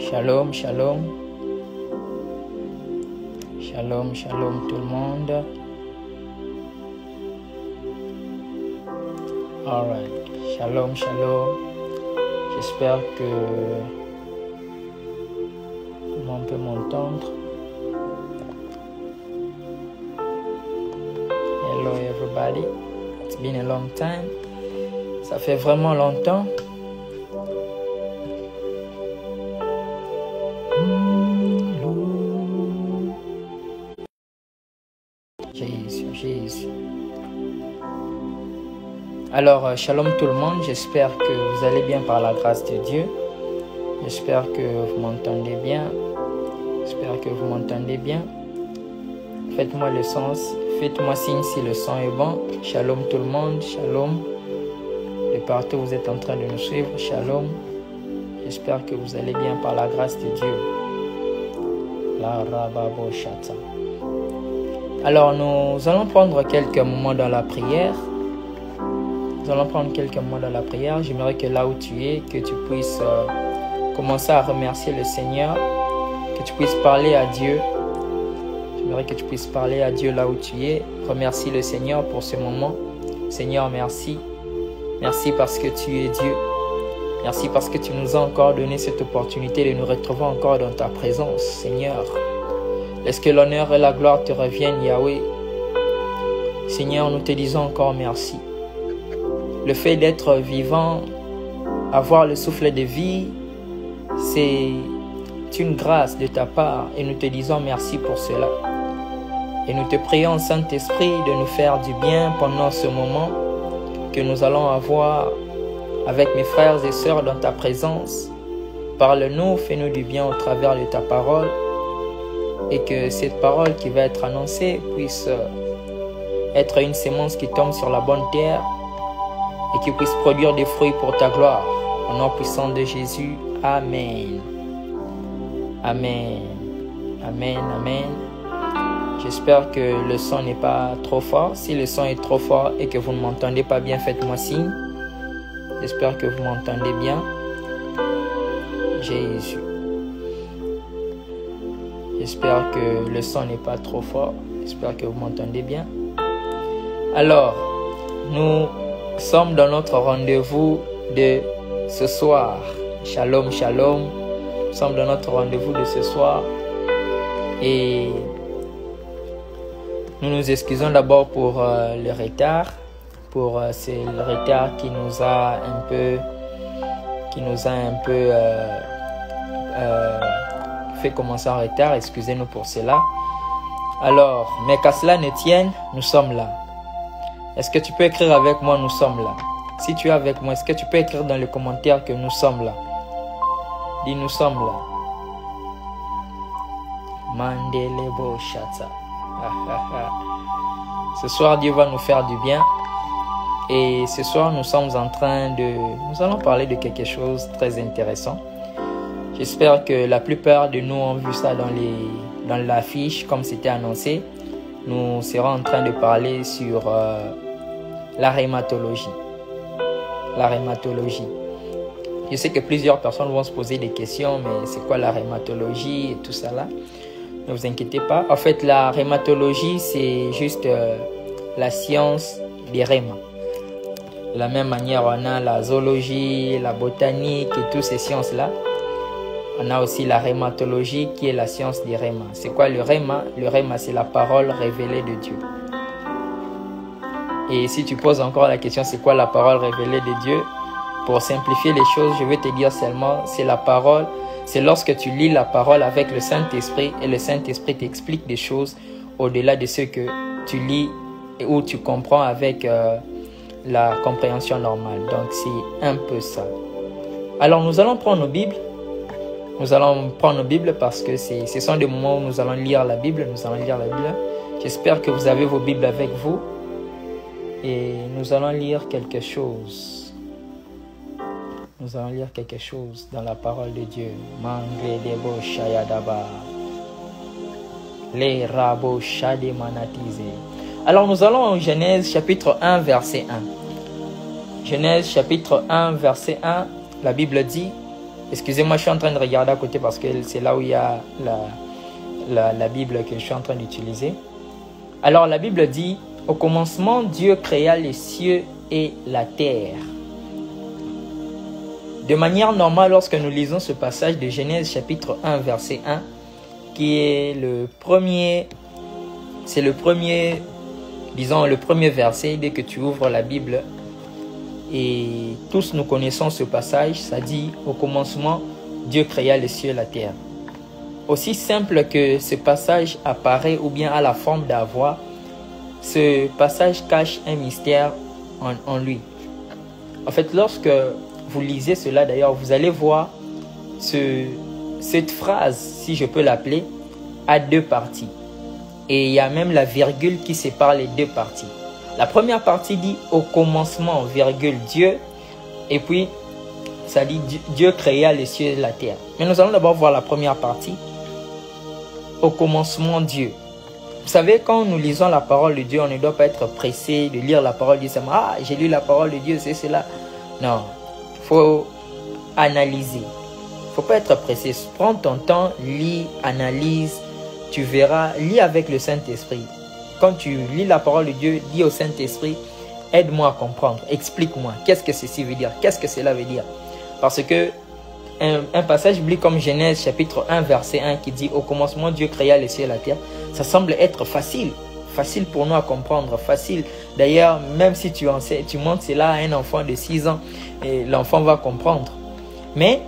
Shalom, shalom. Shalom, shalom tout le monde. Alright. Shalom, shalom. J'espère que tout le monde peut m'entendre. Hello everybody. It's been a long time. Ça fait vraiment longtemps. Jésus. Alors, shalom tout le monde. J'espère que vous allez bien par la grâce de Dieu. J'espère que vous m'entendez bien. J'espère que vous m'entendez bien. Faites-moi le sens. Faites-moi signe si le son est bon. Shalom tout le monde. Shalom. De partout où vous êtes en train de nous suivre. Shalom. J'espère que vous allez bien par la grâce de Dieu. La rababo shata. Alors, nous allons prendre quelques moments dans la prière. J'aimerais que là où tu es, que tu puisses commencer à remercier le Seigneur, que tu puisses parler à Dieu. J'aimerais que tu puisses parler à Dieu là où tu es. Remercie le Seigneur pour ce moment. Seigneur, merci. Merci parce que tu es Dieu. Merci parce que tu nous as encore donné cette opportunité de nous retrouver encore dans ta présence, Seigneur. Laisse que l'honneur et la gloire te reviennent, Yahweh. Seigneur, nous te disons encore merci. Le fait d'être vivant, avoir le souffle de vie, c'est une grâce de ta part et nous te disons merci pour cela. Et nous te prions, Saint-Esprit, de nous faire du bien pendant ce moment que nous allons avoir avec mes frères et sœurs dans ta présence. Parle-nous, fais-nous du bien au travers de ta parole. Et que cette parole qui va être annoncée puisse être une sémence qui tombe sur la bonne terre et qui puisse produire des fruits pour ta gloire. Au nom puissant de Jésus. Amen. Amen. Amen. Amen. J'espère que le son n'est pas trop fort. Si le son est trop fort et que vous ne m'entendez pas bien, faites-moi signe. J'espère que vous m'entendez bien. Jésus. J'espère que le son n'est pas trop fort. J'espère que vous m'entendez bien. Alors, nous sommes dans notre rendez-vous de ce soir. Shalom, shalom. Nous sommes dans notre rendez-vous de ce soir. Et nous nous excusons d'abord pour le retard. C'est le retard qui nous a un peu fait commencer en retard, excusez-nous pour cela. Alors, mais qu'à cela ne tienne, nous sommes là. Est-ce que tu peux écrire avec moi, nous sommes là? Si tu es avec moi, est-ce que tu peux écrire dans les commentaires que nous sommes là? Dis, nous sommes là. Mandelebo Shata. Ce soir, Dieu va nous faire du bien. Et ce soir, nous allons parler de quelque chose de très intéressant. J'espère que la plupart de nous ont vu ça dans l'affiche, comme c'était annoncé. Nous serons en train de parler sur la rhumatologie. La rhumatologie. Je sais que plusieurs personnes vont se poser des questions, mais c'est quoi la rhumatologie et tout ça là? Ne vous inquiétez pas. En fait, la rhumatologie, c'est juste la science des rhumes. De la même manière, on a la zoologie, la botanique et toutes ces sciences-là. On a aussi la rhumatologie qui est la science des rhumes. C'est quoi le rhume? Le rhume, c'est la parole révélée de Dieu. Et si tu poses encore la question, c'est quoi la parole révélée de Dieu? Pour simplifier les choses, je vais te dire seulement, c'est la parole. C'est lorsque tu lis la parole avec le Saint-Esprit et le Saint-Esprit t'explique des choses au-delà de ce que tu lis ou tu comprends avec la compréhension normale. Donc, c'est un peu ça. Alors, nous allons prendre nos Bibles. Nous allons prendre nos Bibles parce que ce sont des moments où nous allons lire la Bible. J'espère que vous avez vos Bibles avec vous. Et nous allons lire quelque chose. Nous allons lire quelque chose dans la parole de Dieu. Mangre debo shayadaba. Les rabo shade manatize. Alors nous allons en Genèse chapitre 1 verset 1. Genèse chapitre 1 verset 1. La Bible dit: Excusez-moi, je suis en train de regarder à côté parce que c'est là où il y a la Bible que je suis en train d'utiliser. Alors la Bible dit, au commencement, Dieu créa les cieux et la terre. De manière normale, lorsque nous lisons ce passage de Genèse chapitre 1, verset 1, qui est le premier verset dès que tu ouvres la Bible, et tous nous connaissons ce passage, ça dit, au commencement, Dieu créa les cieux et la terre. Aussi simple que ce passage apparaît ou bien a la forme d'avoir, ce passage cache un mystère en lui. En fait, lorsque vous lisez cela, d'ailleurs, vous allez voir cette phrase, si je peux l'appeler, a deux parties. Et il y a même la virgule qui sépare les deux parties. La première partie dit au commencement, virgule, Dieu. Et puis, ça dit Dieu créa les cieux et la terre. Mais nous allons d'abord voir la première partie. Au commencement, Dieu. Vous savez, quand nous lisons la parole de Dieu, on ne doit pas être pressé de lire la parole de Dieu. Ah, j'ai lu la parole de Dieu, c'est cela. Non, il faut analyser. Il ne faut pas être pressé. Prends ton temps, lis, analyse. Tu verras, lis avec le Saint-Esprit. Quand tu lis la parole de Dieu, dis au Saint-Esprit, aide-moi à comprendre, explique-moi, qu'est-ce que ceci veut dire, qu'est-ce que cela veut dire. Parce que un passage biblique comme Genèse chapitre 1, verset 1 qui dit, au commencement Dieu créa les cieux et la terre, ça semble être facile pour nous à comprendre, facile. D'ailleurs, même si tu montres cela à un enfant de 6 ans, l'enfant va comprendre. Mais,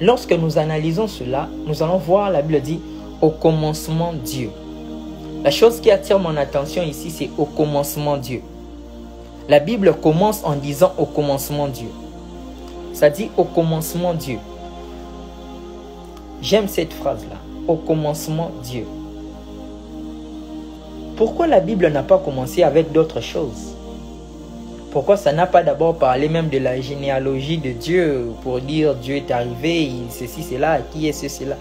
lorsque nous analysons cela, nous allons voir, la Bible dit, au commencement Dieu. La chose qui attire mon attention ici, c'est au commencement Dieu. La Bible commence en disant au commencement Dieu. Ça dit au commencement Dieu. J'aime cette phrase-là. Au commencement Dieu. Pourquoi la Bible n'a pas commencé avec d'autres choses? Pourquoi ça n'a pas d'abord parlé même de la généalogie de Dieu pour dire Dieu est arrivé, ceci, cela, qui est ceci, cela?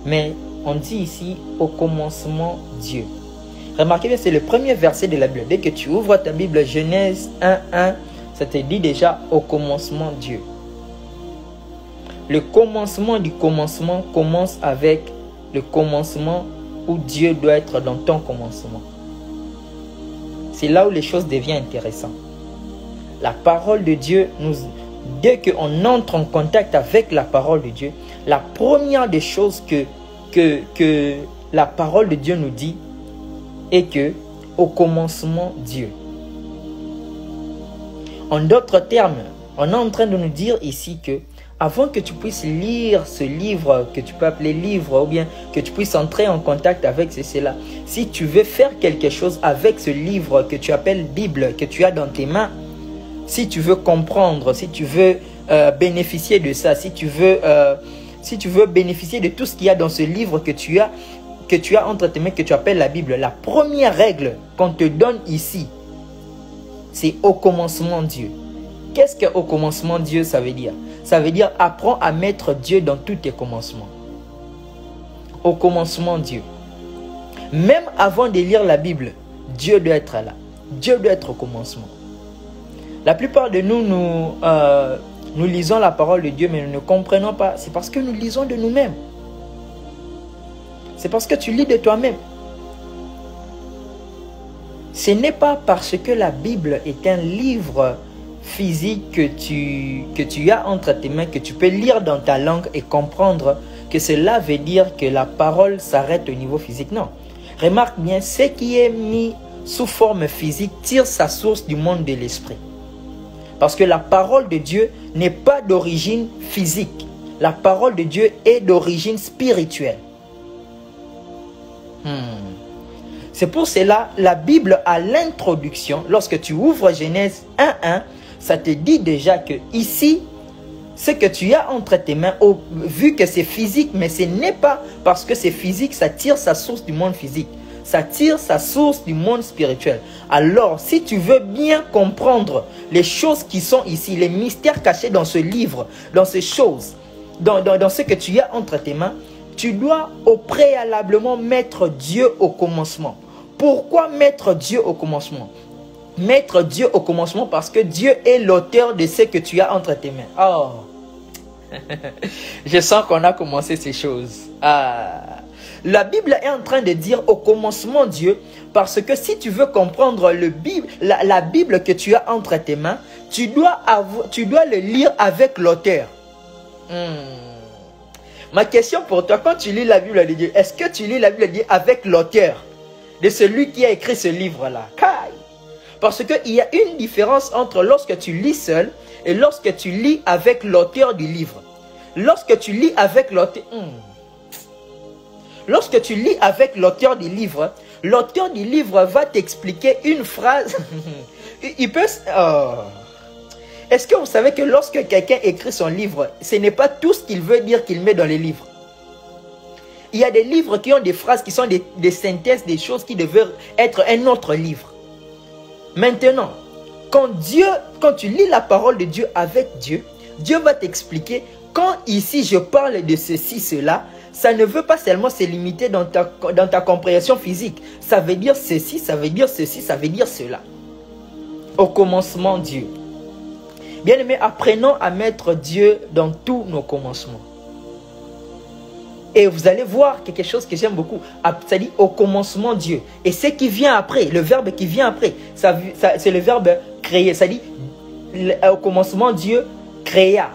Mais on dit ici au commencement Dieu. Remarquez bien, c'est le premier verset de la Bible. Dès que tu ouvres ta Bible, Genèse 1:1, ça te dit déjà au commencement Dieu. Le commencement du commencement commence avec le commencement où Dieu doit être dans ton commencement. C'est là où les choses deviennent intéressantes. La parole de Dieu, dès qu'on entre en contact avec la parole de Dieu, la première des choses que la parole de Dieu nous dit est que au commencement Dieu. En d'autres termes, on est en train de nous dire ici que avant que tu puisses lire ce livre, que tu peux appeler livre, ou bien que tu puisses entrer en contact avec cela, si tu veux faire quelque chose avec ce livre que tu appelles Bible, que tu as dans tes mains, si tu veux comprendre, si tu veux bénéficier de ça, si tu veux bénéficier de tout ce qu'il y a dans ce livre que tu as entre tes mains, que tu appelles la Bible, la première règle qu'on te donne ici, c'est au commencement Dieu. Qu'est-ce que au commencement Dieu ça veut dire? Ça veut dire apprends à mettre Dieu dans tous tes commencements. Au commencement Dieu. Même avant de lire la Bible, Dieu doit être là. Dieu doit être au commencement. La plupart de nous, nous lisons la parole de Dieu, mais nous ne comprenons pas. C'est parce que nous lisons de nous-mêmes. C'est parce que tu lis de toi-même. Ce n'est pas parce que la Bible est un livre physique que tu as entre tes mains, que tu peux lire dans ta langue et comprendre que cela veut dire que la parole s'arrête au niveau physique. Non. Remarque bien, ce qui est mis sous forme physique tire sa source du monde de l'esprit. Parce que la parole de Dieu n'est pas d'origine physique. La parole de Dieu est d'origine spirituelle. C'est pour cela, la Bible à l'introduction, lorsque tu ouvres Genèse 1:1, ça te dit déjà que ici, ce que tu as entre tes mains, vu que c'est physique, mais ce n'est pas parce que c'est physique, ça tire sa source du monde physique. Ça tire sa source du monde spirituel. Alors, si tu veux bien comprendre les choses qui sont ici, les mystères cachés dans ce livre, dans ces choses, dans ce que tu as entre tes mains, tu dois au préalablement mettre Dieu au commencement. Pourquoi mettre Dieu au commencement? Mettre Dieu au commencement parce que Dieu est l'auteur de ce que tu as entre tes mains. Oh, Je sens qu'on a commencé ces choses. La Bible est en train de dire au commencement Dieu, parce que si tu veux comprendre la Bible que tu as entre tes mains, tu dois le lire avec l'auteur. Ma question pour toi, quand tu lis la Bible de Dieu, est-ce que tu lis la Bible de Dieu avec l'auteur de celui qui a écrit ce livre-là? Parce qu'il y a une différence entre lorsque tu lis seul et lorsque tu lis avec l'auteur du livre. Lorsque tu lis avec l'auteur... Lorsque tu lis avec l'auteur du livre va t'expliquer une phrase. Il peut... Est-ce que vous savez que lorsque quelqu'un écrit son livre, ce n'est pas tout ce qu'il veut dire qu'il met dans les livres? Il y a des livres qui ont des phrases qui sont des synthèses, des choses qui devaient être un autre livre. Maintenant, quand tu lis la parole de Dieu avec Dieu, Dieu va t'expliquer, quand ici je parle de ceci, cela, ça ne veut pas seulement se limiter dans ta compréhension physique. Ça veut dire ceci, ça veut dire ceci, ça veut dire cela. Au commencement, Dieu. Bien-aimés, apprenons à mettre Dieu dans tous nos commencements. Et vous allez voir quelque chose que j'aime beaucoup. Ça dit au commencement Dieu. Et ce qui vient après, le verbe qui vient après, c'est le verbe créer. Ça dit au commencement Dieu créa.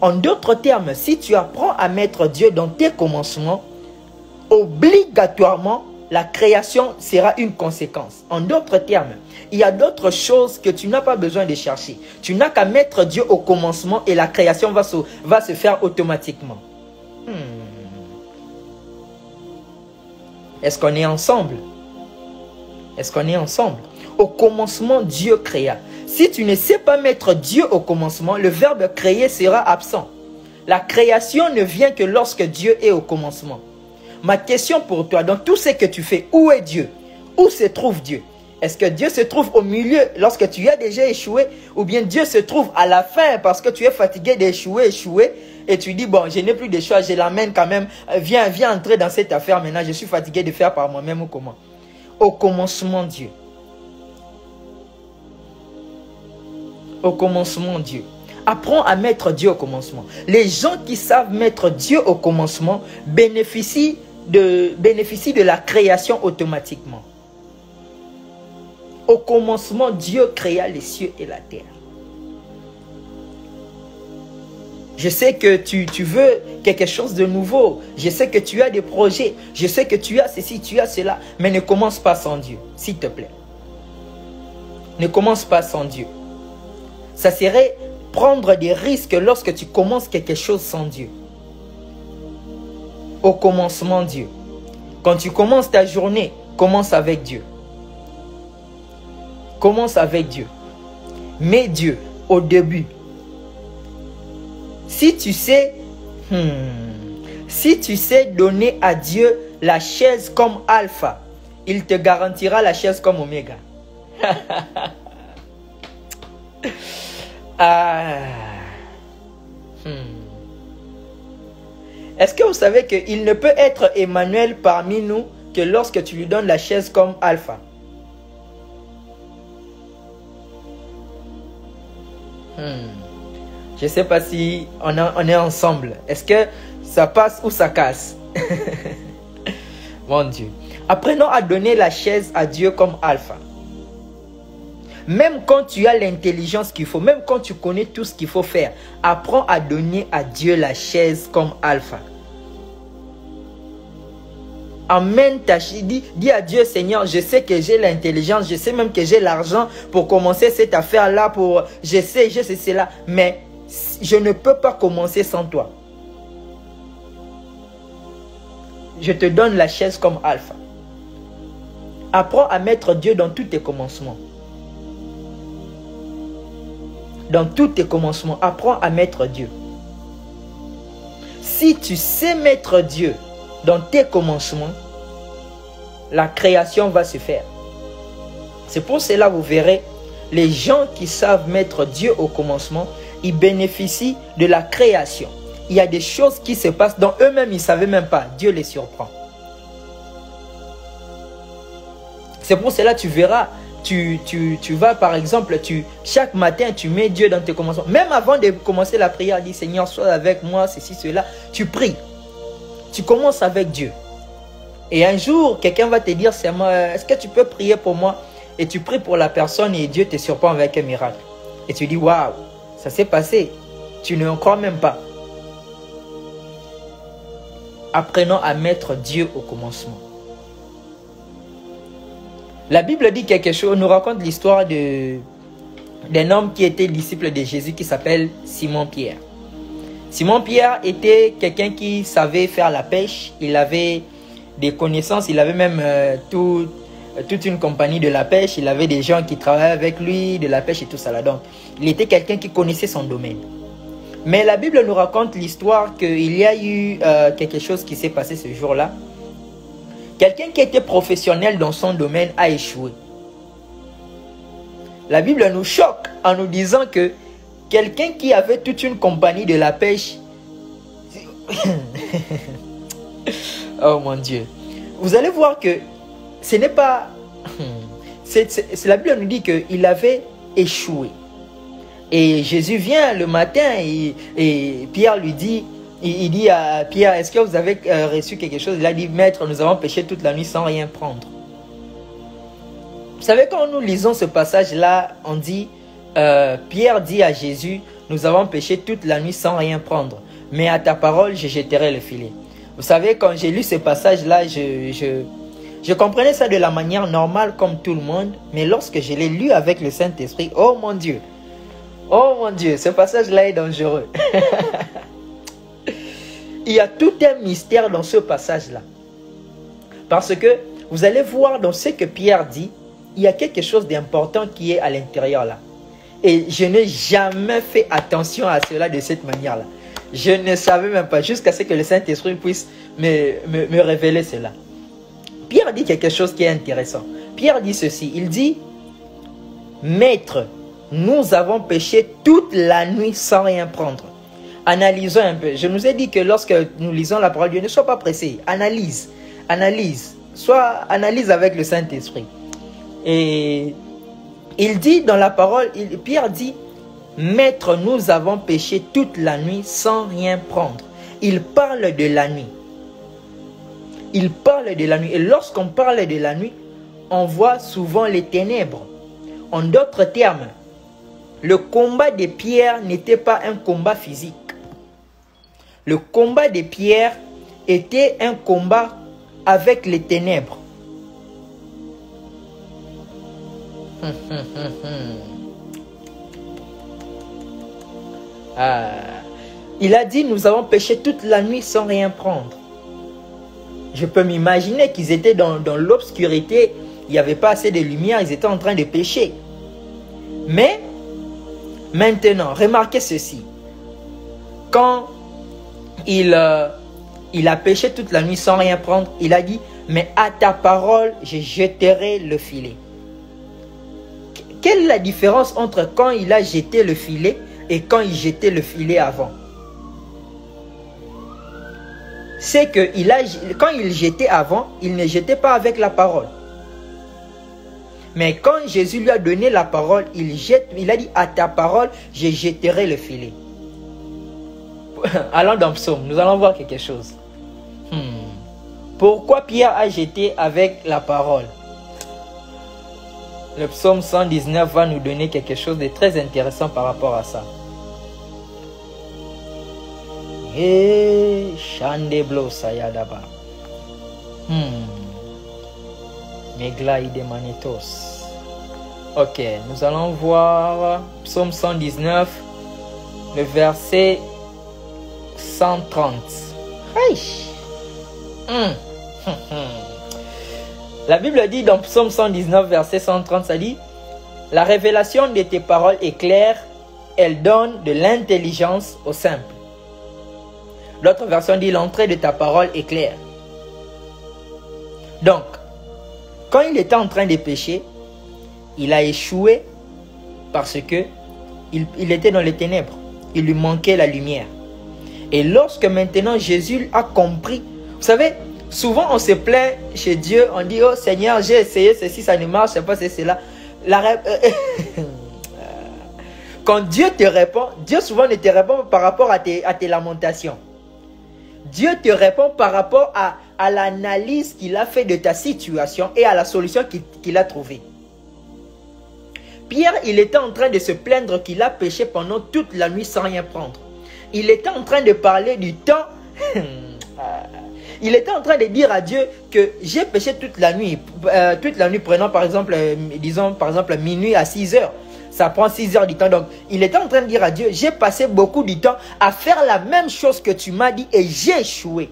En d'autres termes, si tu apprends à mettre Dieu dans tes commencements, obligatoirement, la création sera une conséquence. En d'autres termes, il y a d'autres choses que tu n'as pas besoin de chercher. Tu n'as qu'à mettre Dieu au commencement et la création va se faire automatiquement. Est-ce qu'on est ensemble? Est-ce qu'on est ensemble? Au commencement, Dieu créa. Si tu ne sais pas mettre Dieu au commencement, le verbe créer sera absent. La création ne vient que lorsque Dieu est au commencement. Ma question pour toi, dans tout ce que tu fais, où est Dieu? Où se trouve Dieu? Est-ce que Dieu se trouve au milieu lorsque tu as déjà échoué? Ou bien Dieu se trouve à la fin parce que tu es fatigué d'échouer, et tu dis, bon, je n'ai plus de choix, je l'amène quand même. Viens entrer dans cette affaire maintenant, je suis fatigué de faire par moi-même ou comment? Au commencement, Dieu. Au commencement, Dieu. Apprends à mettre Dieu au commencement. Les gens qui savent mettre Dieu au commencement bénéficient de la création automatiquement. Au commencement, Dieu créa les cieux et la terre. Je sais que tu veux quelque chose de nouveau. Je sais que tu as des projets. Je sais que tu as ceci, tu as cela. Mais ne commence pas sans Dieu, s'il te plaît. Ne commence pas sans Dieu. Ça serait prendre des risques lorsque tu commences quelque chose sans Dieu. Au commencement, Dieu. Quand tu commences ta journée, commence avec Dieu. Commence avec Dieu. Mets Dieu au début. Si tu sais donner à Dieu la chaise comme alpha, il te garantira la chaise comme oméga. Est-ce que vous savez qu'il ne peut être Emmanuel parmi nous que lorsque tu lui donnes la chaise comme alpha? Je ne sais pas si on est ensemble. Est-ce que ça passe ou ça casse? Mon Dieu. Apprenons à donner la chaise à Dieu comme alpha. Même quand tu as l'intelligence qu'il faut, même quand tu connais tout ce qu'il faut faire, apprends à donner à Dieu la chaise comme alpha. Amène ta chaise. Dis à Dieu, Seigneur, je sais que j'ai l'intelligence, je sais même que j'ai l'argent pour commencer cette affaire-là, je sais cela, mais je ne peux pas commencer sans toi. Je te donne la chaise comme alpha. Apprends à mettre Dieu dans tous tes commencements. Dans tous tes commencements, apprends à mettre Dieu. Si tu sais mettre Dieu dans tes commencements, la création va se faire. C'est pour cela, vous verrez, les gens qui savent mettre Dieu au commencement, ils bénéficient de la création. Il y a des choses qui se passent dont eux-mêmes, ils ne savaient même pas. Dieu les surprend. C'est pour cela, tu tu vas, par exemple, chaque matin, tu mets Dieu dans tes commencements. Même avant de commencer la prière, dis Seigneur, sois avec moi, ceci, cela. Tu pries. Tu commences avec Dieu. Et un jour, quelqu'un va te dire, est-ce que tu peux prier pour moi? Et tu pries pour la personne et Dieu te surprend avec un miracle. Et tu dis, waouh, ça s'est passé. Tu ne crois même pas. Apprenons à mettre Dieu au commencement. La Bible dit quelque chose, nous raconte l'histoire d'un homme qui était disciple de Jésus qui s'appelle Simon-Pierre. Simon-Pierre était quelqu'un qui savait faire la pêche, il avait des connaissances, il avait même toute une compagnie de la pêche, il avait des gens qui travaillaient avec lui, de la pêche et tout ça là. Donc, il était quelqu'un qui connaissait son domaine. Mais la Bible nous raconte l'histoire qu'il y a eu quelque chose qui s'est passé ce jour-là. Quelqu'un qui était professionnel dans son domaine a échoué. La Bible nous choque en nous disant que quelqu'un qui avait toute une compagnie de la pêche... Oh mon Dieu. Vous allez voir que ce n'est pas... La Bible nous dit qu'il avait échoué. Et Jésus vient le matin et Pierre lui dit... Il dit à Pierre, est-ce que vous avez reçu quelque chose? Il a dit, maître, nous avons pêché toute la nuit sans rien prendre. Vous savez, quand nous lisons ce passage-là, on dit, Pierre dit à Jésus, nous avons pêché toute la nuit sans rien prendre. Mais à ta parole, je jetterai le filet. Vous savez, quand j'ai lu ce passage-là, je comprenais ça de la manière normale comme tout le monde. Mais lorsque je l'ai lu avec le Saint-Esprit, oh mon Dieu, ce passage-là est dangereux. Il y a tout un mystère dans ce passage-là. Parce que vous allez voir dans ce que Pierre dit, il y a quelque chose d'important qui est à l'intérieur là. Et je n'ai jamais fait attention à cela de cette manière-là. Je ne savais même pas, jusqu'à ce que le Saint-Esprit puisse me révéler cela. Pierre dit quelque chose qui est intéressant. Pierre dit ceci, il dit, Maître, nous avons péché toute la nuit sans rien prendre. Analysons un peu. Je nous ai dit que lorsque nous lisons la parole de Dieu, ne sois pas pressé. Analyse. Analyse avec le Saint-Esprit. Et il dit dans la parole, Pierre dit, Maître, nous avons péché toute la nuit sans rien prendre. Il parle de la nuit. Il parle de la nuit. Et lorsqu'on parle de la nuit, on voit souvent les ténèbres. En d'autres termes, le combat de Pierre n'était pas un combat physique. Le combat de Pierre était un combat avec les ténèbres. Il a dit, nous avons péché toute la nuit sans rien prendre. Je peux m'imaginer qu'ils étaient dans l'obscurité. Il n'y avait pas assez de lumière. Ils étaient en train de pécher. Mais, maintenant, remarquez ceci. Quand il a péché toute la nuit sans rien prendre, il a dit, mais à ta parole, je jetterai le filet. Quelle est la différence entre quand il a jeté le filet et quand il jetait le filet avant? C'est que quand il jetait avant, il ne jetait pas avec la parole. Mais quand Jésus lui a donné la parole, il a dit, à ta parole, je jetterai le filet. Allons dans Psaume, nous allons voir quelque chose. Pourquoi Pierre a jeté avec la parole? Le psaume 119 va nous donner quelque chose de très intéressant par rapport à ça. Et Chandeblo Sayadaba. Meglaïde Manitos. Ok, nous allons voir psaume 119, le verset 130. La Bible dit dans psaume 119, verset 130, ça dit, la révélation de tes paroles est claire, elle donne de l'intelligence aux simples. L'autre version dit, l'entrée de ta parole est claire. Donc, quand il était en train de pécher, il a échoué parce que il était dans les ténèbres. Il lui manquait la lumière. Et lorsque maintenant Jésus a compris, vous savez, souvent on se plaint chez Dieu, on dit, oh Seigneur, j'ai essayé ceci, ça ne marche pas, c'est cela. Quand Dieu te répond, Dieu souvent ne te répond par rapport à tes lamentations. Dieu te répond par rapport à l'analyse qu'il a fait de ta situation et à la solution qu'il a trouvée. Pierre, il était en train de se plaindre qu'il a péché pendant toute la nuit sans rien prendre. Il était en train de parler du temps. Il était en train de dire à Dieu que j'ai péché toute la nuit. Prenons par exemple, disons par exemple minuit à 6 heures. Ça prend 6 heures du temps. Donc, il était en train de dire à Dieu, j'ai passé beaucoup de temps à faire la même chose que tu m'as dit et j'ai échoué.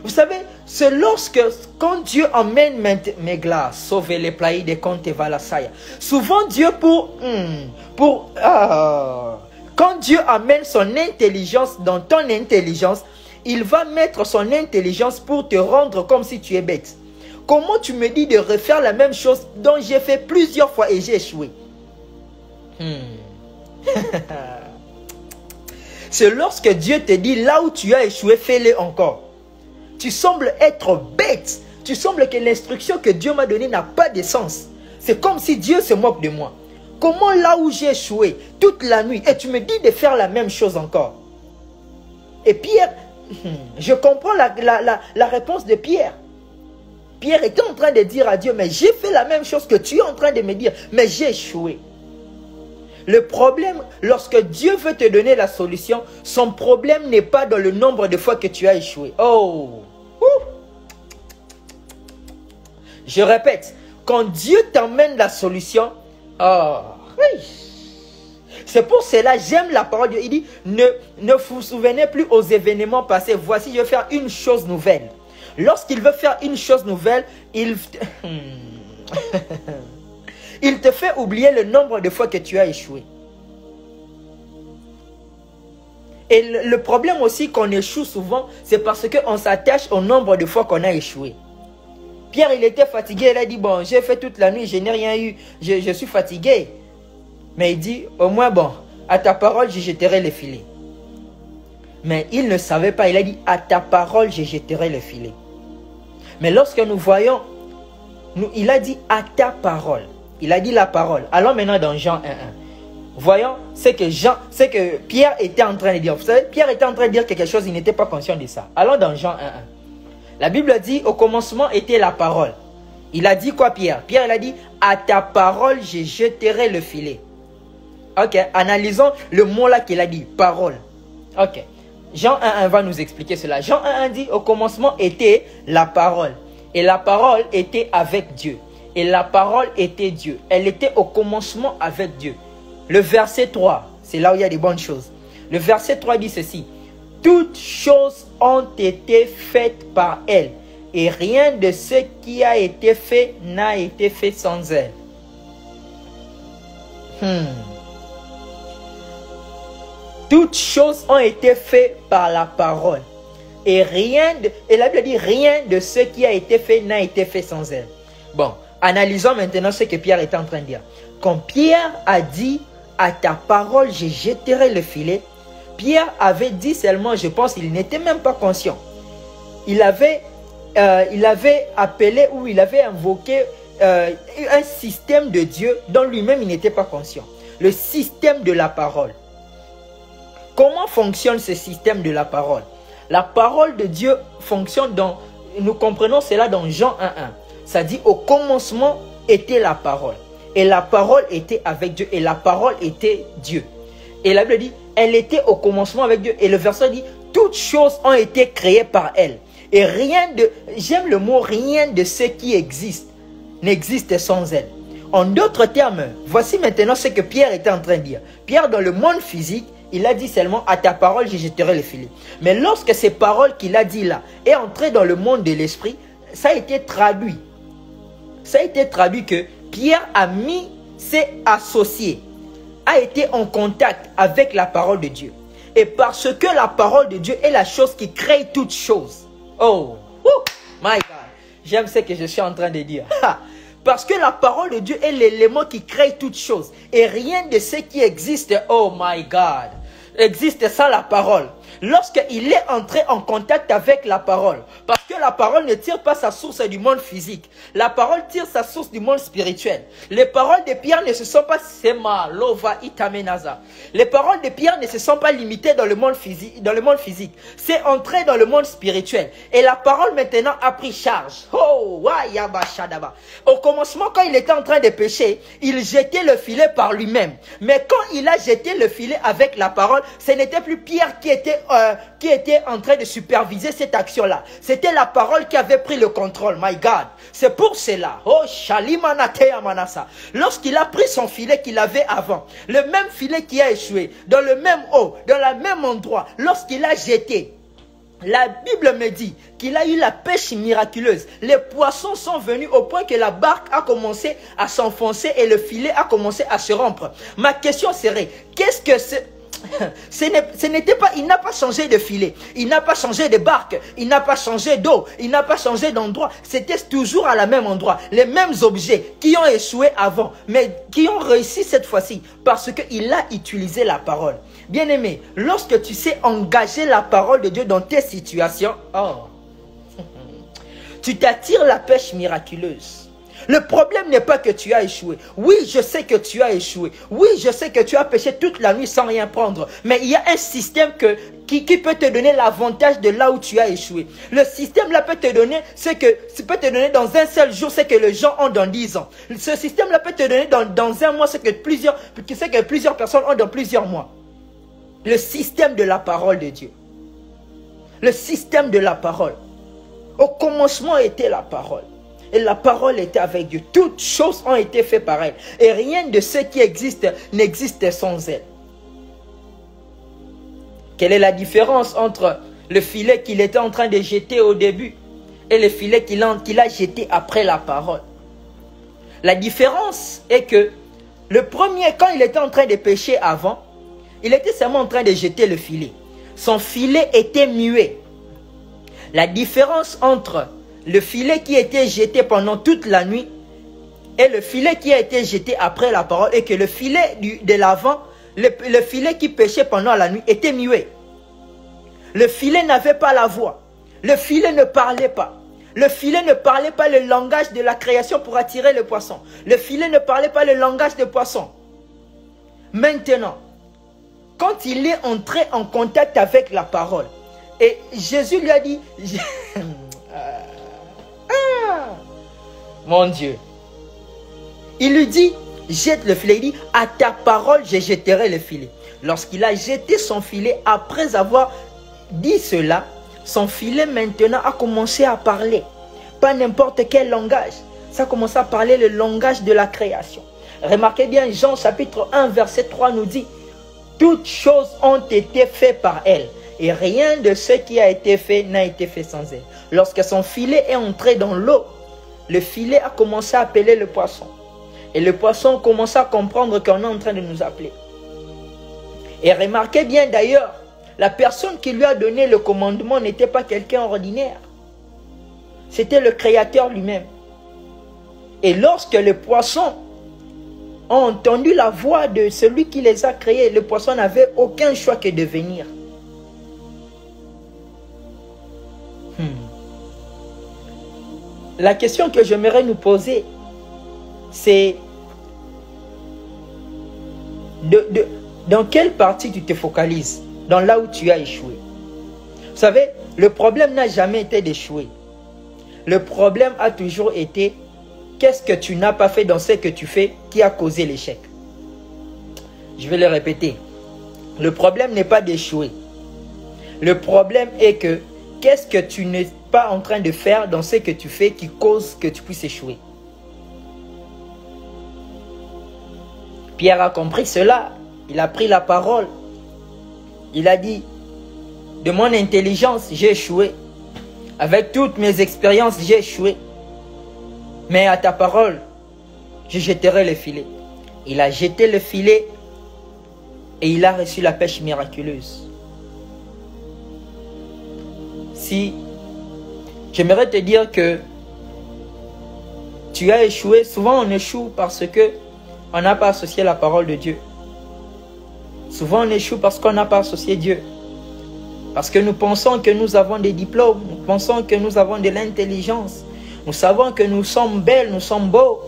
Vous savez, c'est quand Dieu emmène mes glaces, sauver les plailles des comptes et valasaya. Souvent Dieu quand Dieu amène son intelligence dans ton intelligence, il va mettre son intelligence pour te rendre comme si tu es bête. Comment tu me dis de refaire la même chose dont j'ai fait plusieurs fois et j'ai échoué? C'est lorsque Dieu te dit là où tu as échoué, fais-le encore. Tu sembles être bête. Tu sembles que l'instruction que Dieu m'a donnée n'a pas de sens. C'est comme si Dieu se moque de moi. Comment là où j'ai échoué toute la nuit et tu me dis de faire la même chose encore? Et Pierre, je comprends la réponse de Pierre. Pierre était en train de dire à Dieu, mais j'ai fait la même chose que tu es en train de me dire, mais j'ai échoué. Le problème, lorsque Dieu veut te donner la solution, son problème n'est pas dans le nombre de fois que tu as échoué. Oh! Je répète, quand Dieu t'emmène la solution, oui. C'est pour cela, j'aime la parole de Dieu. Il dit, ne vous souvenez plus aux événements passés. Voici, je vais faire une chose nouvelle. Lorsqu'il veut faire une chose nouvelle, il te fait oublier le nombre de fois que tu as échoué. Et le problème aussi qu'on échoue souvent, c'est parce qu'on s'attache au nombre de fois qu'on a échoué. Pierre, il était fatigué, il a dit, bon, j'ai fait toute la nuit, je n'ai rien eu, je suis fatigué. Mais il dit, au moins, bon, à ta parole, je jetterai le filet. Mais il ne savait pas, il a dit, à ta parole, je jetterai le filet. Mais lorsque nous voyons, il a dit, à ta parole. Il a dit la parole. Allons maintenant dans Jean 1.1. Voyons ce que Pierre était en train de dire. Vous savez, Pierre était en train de dire quelque chose, il n'était pas conscient de ça. Allons dans Jean 1.1. La Bible dit, au commencement était la parole. Il a dit quoi Pierre? Pierre, il a dit, à ta parole, je jeterai le filet. Ok, analysons le mot là qu'il a dit, parole. Ok, Jean 1.1 va nous expliquer cela. Jean 1.1 dit, au commencement était la parole. Et la parole était avec Dieu. Et la parole était Dieu. Elle était au commencement avec Dieu. Le verset 3, c'est là où il y a des bonnes choses. Le verset 3 dit ceci. Toutes choses ont été faites par elle. Et rien de ce qui a été fait n'a été fait sans elle. Toutes choses ont été faites par la parole. Et la Bible dit rien de ce qui a été fait n'a été fait sans elle. Bon, analysons maintenant ce que Pierre était en train de dire. Quand Pierre a dit, à ta parole, je jetterai le filet, Pierre avait dit seulement, je pense, il n'était même pas conscient. Il avait appelé ou il avait invoqué un système de Dieu dont lui-même il n'était pas conscient. Le système de la parole. Comment fonctionne ce système de la parole? La parole de Dieu fonctionne nous comprenons cela dans Jean 1.1. Ça dit, au commencement était la parole. Et la parole était avec Dieu. Et la parole était Dieu. Et la Bible dit, elle était au commencement avec Dieu. Et le verset dit, toutes choses ont été créées par elle. Et j'aime le mot, rien de ce qui existe n'existe sans elle. En d'autres termes, voici maintenant ce que Pierre était en train de dire. Pierre, dans le monde physique, il a dit seulement, à ta parole, je jetterai le filet. Mais lorsque ces paroles qu'il a dit là est entré dans le monde de l'esprit, ça a été traduit. Ça a été traduit que Pierre s'est associé, a été en contact avec la parole de Dieu. Et parce que la parole de Dieu est la chose qui crée toutes choses. Oh, my God. J'aime ce que je suis en train de dire. Parce que la parole de Dieu est l'élément qui crée toutes choses. Et rien de ce qui existe, oh my God, existe sans la parole. lorsqu'il est entré en contact avec la parole. Parce que la parole ne tire pas sa source du monde physique. La parole tire sa source du monde spirituel. Les paroles de Pierre ne se sont pas les paroles de Pierre ne se sont pas limitées dans le monde physique. C'est entré dans le monde spirituel. Et la parole maintenant a pris charge. Oh, au commencement, quand il était en train de pécher, il jetait le filet par lui-même. Mais quand il a jeté le filet avec la parole, ce n'était plus Pierre qui était en train de superviser cette action-là. C'était la parole qui avait pris le contrôle. My God. C'est pour cela. Oh, Shalimanate Manasa. Lorsqu'il a pris son filet qu'il avait avant, le même filet qui a échoué, dans le même eau, dans le même endroit, lorsqu'il a jeté, la Bible me dit qu'il a eu la pêche miraculeuse. Les poissons sont venus au point que la barque a commencé à s'enfoncer et le filet a commencé à se rompre. Ma question serait, qu'est-ce que c'est? Ce n'était pas, il n'a pas changé de filet, il n'a pas changé de barque, il n'a pas changé d'eau, il n'a pas changé d'endroit. C'était toujours à la même endroit, les mêmes objets qui ont échoué avant, mais qui ont réussi cette fois-ci parce qu'il a utilisé la parole. Bien-aimé, lorsque tu sais engager la parole de Dieu dans tes situations, tu t'attires la pêche miraculeuse. Le problème n'est pas que tu as échoué. Oui, je sais que tu as échoué. Oui, je sais que tu as péché toute la nuit sans rien prendre. Mais il y a un système qui peut te donner l'avantage de là où tu as échoué. Le système là peut te donner peut te donner dans un seul jour ce que les gens ont dans 10 ans. Ce système là peut te donner dans un mois ce que plusieurs personnes ont dans plusieurs mois. Le système de la parole de Dieu. Le système de la parole. Au commencement était la parole. Et la parole était avec Dieu. Toutes choses ont été faites par elle. Et rien de ce qui existe n'existe sans elle. Quelle est la différence entre le filet qu'il était en train de jeter au début et le filet qu'il a jeté après la parole? La différence est que le premier, quand il était en train de pécher avant, il était seulement en train de jeter le filet. Son filet était muet. La différence entre le filet qui était jeté pendant toute la nuit et le filet qui a été jeté après la parole, et que le filet de l'avant, le filet qui pêchait pendant la nuit était muet. Le filet n'avait pas la voix. Le filet ne parlait pas. Le filet ne parlait pas le langage de la création pour attirer le poisson. Le filet ne parlait pas le langage des poissons. Maintenant, quand il est entré en contact avec la parole, et Jésus lui a dit... Mon Dieu. Il lui dit, jette le filet. Il dit, à ta parole, je jetterai le filet. Lorsqu'il a jeté son filet, après avoir dit cela, son filet maintenant a commencé à parler. Pas n'importe quel langage. Ça a commencé à parler le langage de la création. Remarquez bien, Jean chapitre 1, verset 3 nous dit, toutes choses ont été faites par elle. Et rien de ce qui a été fait n'a été fait sans elle. Lorsque son filet est entré dans l'eau, le filet a commencé à appeler le poisson. Et le poisson a commencé à comprendre qu'on est en train de nous appeler. Et remarquez bien d'ailleurs, la personne qui lui a donné le commandement n'était pas quelqu'un ordinaire. C'était le Créateur lui-même. Et lorsque les poissons ont entendu la voix de celui qui les a créés, le poisson n'avait aucun choix que de venir. La question que j'aimerais nous poser, c'est dans quelle partie tu te focalises, dans là où tu as échoué. Vous savez, le problème n'a jamais été d'échouer. Le problème a toujours été, qu'est-ce que tu n'as pas fait dans ce que tu fais qui a causé l'échec. Je vais le répéter. Le problème n'est pas d'échouer. Le problème est que, qu'est-ce que tu n'es pas en train de faire dans ce que tu fais qui cause que tu puisses échouer. Pierre a compris cela. Il a pris la parole. Il a dit, de mon intelligence, j'ai échoué. Avec toutes mes expériences, j'ai échoué. Mais à ta parole, je jetterai le filet. Il a jeté le filet et il a reçu la pêche miraculeuse. Si j'aimerais te dire que tu as échoué, souvent on échoue parce que on n'a pas associé la parole de Dieu. Souvent on échoue parce qu'on n'a pas associé Dieu. Parce que nous pensons que nous avons des diplômes, nous pensons que nous avons de l'intelligence. Nous savons que nous sommes belles, nous sommes beaux.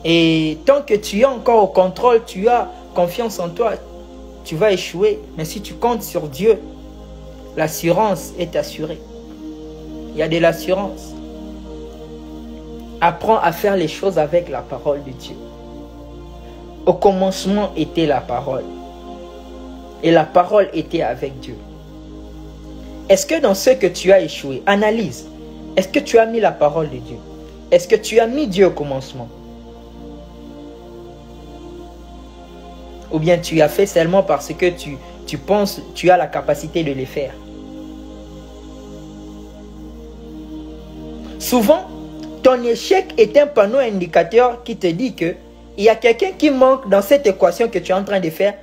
Et tant que tu es encore au contrôle, tu as confiance en toi, tu vas échouer. Mais si tu comptes sur Dieu, l'assurance est assurée. Il y a de l'assurance. Apprends à faire les choses avec la parole de Dieu. Au commencement était la parole. Et la parole était avec Dieu. Est-ce que dans ce que tu as échoué, analyse. Est-ce que tu as mis la parole de Dieu? Est-ce que tu as mis Dieu au commencement? Ou bien tu as fait seulement parce que tu penses, tu as la capacité de les faire? Souvent, ton échec est un panneau indicateur qui te dit que il y a quelqu'un qui manque dans cette équation que tu es en train de faire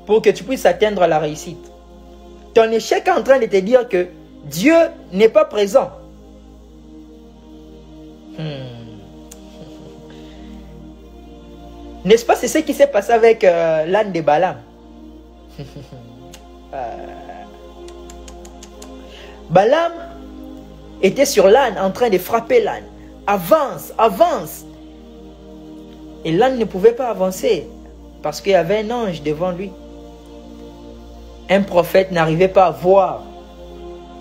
pour que tu puisses atteindre la réussite. Ton échec est en train de te dire que Dieu n'est pas présent. N'est-ce pas, c'est ce qui s'est passé avec l'âne de Balaam. Balaam était sur l'âne en train de frapper l'âne. Avance, avance. Et l'âne ne pouvait pas avancer parce qu'il y avait un ange devant lui. Un prophète n'arrivait pas à voir,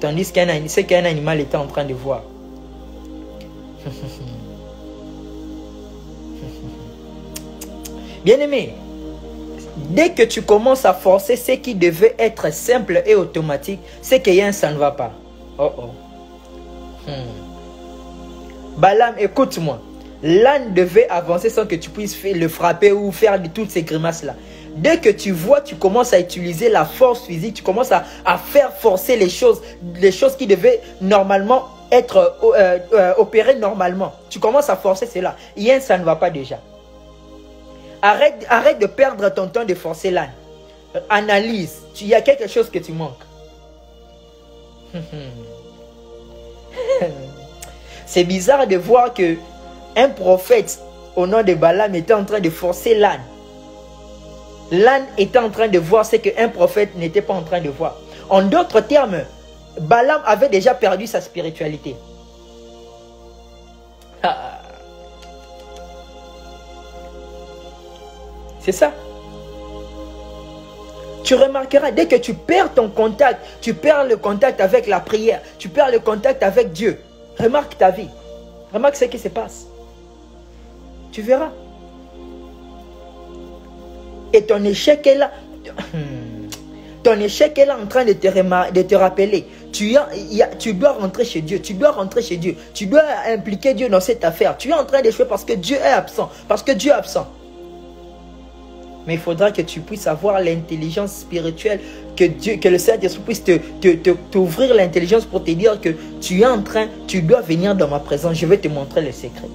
tandis qu'un animal était en train de voir. Bien-aimé, dès que tu commences à forcer ce qui devait être simple et automatique, c'est que ça ne va pas. Oh oh. Balaam, écoute-moi. L'âne devait avancer sans que tu puisses le frapper ou faire de toutes ces grimaces-là. Dès que tu vois, tu commences à utiliser la force physique, tu commences à faire forcer les choses qui devaient normalement être opérées normalement. Tu commences à forcer cela. Ça ne va pas déjà. Arrête de perdre ton temps de forcer l'âne. Analyse. Il y a quelque chose que tu manques. C'est bizarre de voir que un prophète au nom de Balaam était en train de forcer l'âne. L'âne était en train de voir ce qu'un prophète n'était pas en train de voir. En d'autres termes, Balaam avait déjà perdu sa spiritualité. C'est ça. Tu remarqueras, dès que tu perds ton contact, tu perds le contact avec la prière, tu perds le contact avec Dieu. Remarque ta vie. Remarque ce qui se passe. Tu verras. Et ton échec est là. Ton échec est là en train de te rappeler. Tu dois rentrer chez Dieu. Tu dois rentrer chez Dieu. Tu dois impliquer Dieu dans cette affaire. Tu es en train d'échouer parce que Dieu est absent. Parce que Dieu est absent. Mais il faudra que tu puisses avoir l'intelligence spirituelle, que le Saint-Esprit puisse t'ouvrir l'intelligence pour te dire que tu dois venir dans ma présence. Je vais te montrer les secrets.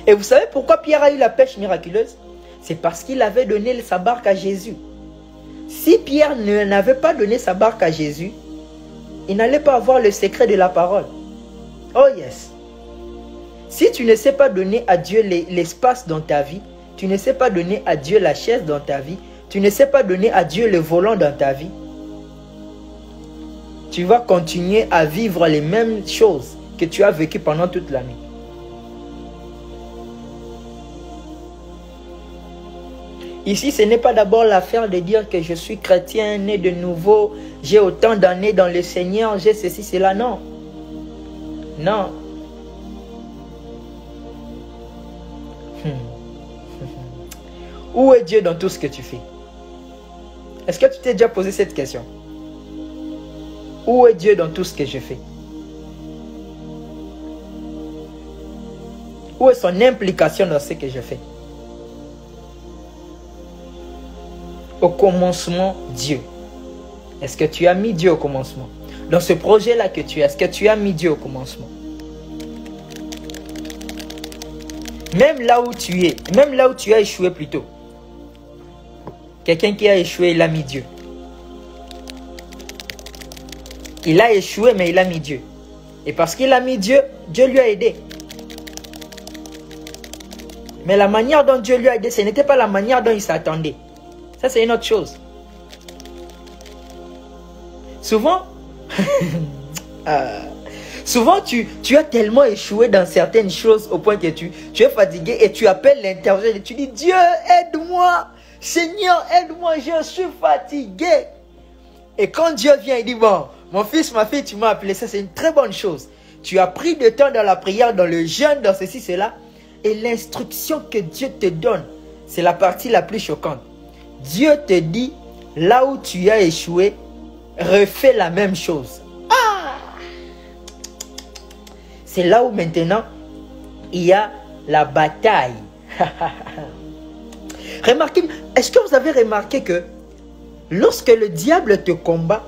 Et vous savez pourquoi Pierre a eu la pêche miraculeuse? C'est parce qu'il avait donné sa barque à Jésus. Si Pierre n'avait pas donné sa barque à Jésus, il n'allait pas avoir le secret de la parole. Oh yes. Si tu ne sais pas donner à Dieu l'espace dans ta vie, tu ne sais pas donner à Dieu la chaise dans ta vie, tu ne sais pas donner à Dieu le volant dans ta vie, tu vas continuer à vivre les mêmes choses que tu as vécues pendant toute l'année. Ici, ce n'est pas d'abord l'affaire de dire que je suis chrétien, né de nouveau, j'ai autant d'années dans le Seigneur, j'ai ceci, cela. Non. Non. Où est Dieu dans tout ce que tu fais? Est-ce que tu t'es déjà posé cette question? Où est Dieu dans tout ce que je fais? Où est son implication dans ce que je fais? Au commencement, Dieu. Est-ce que tu as mis Dieu au commencement? Dans ce projet-là que tu as, est-ce que tu as mis Dieu au commencement? Même là où tu es, même là où tu as échoué plutôt. Quelqu'un qui a échoué, il a mis Dieu. Il a échoué, mais il a mis Dieu. Et parce qu'il a mis Dieu, Dieu lui a aidé. Mais la manière dont Dieu lui a aidé, ce n'était pas la manière dont il s'attendait. Ça, c'est une autre chose. Souvent, souvent tu as tellement échoué dans certaines choses au point que tu es fatigué et tu appelles l'intervention et tu dis, Dieu, aide-moi. Seigneur, aide-moi, je suis fatigué. Et quand Dieu vient, il dit, bon, mon fils, ma fille, tu m'as appelé. Ça, c'est une très bonne chose. Tu as pris de temps dans la prière, dans le jeûne, dans ceci, cela. Et l'instruction que Dieu te donne, c'est la partie la plus choquante. Dieu te dit, là où tu as échoué, refais la même chose. Ah! C'est là où maintenant, il y a la bataille. Remarquez, est-ce que vous avez remarqué que lorsque le diable te combat,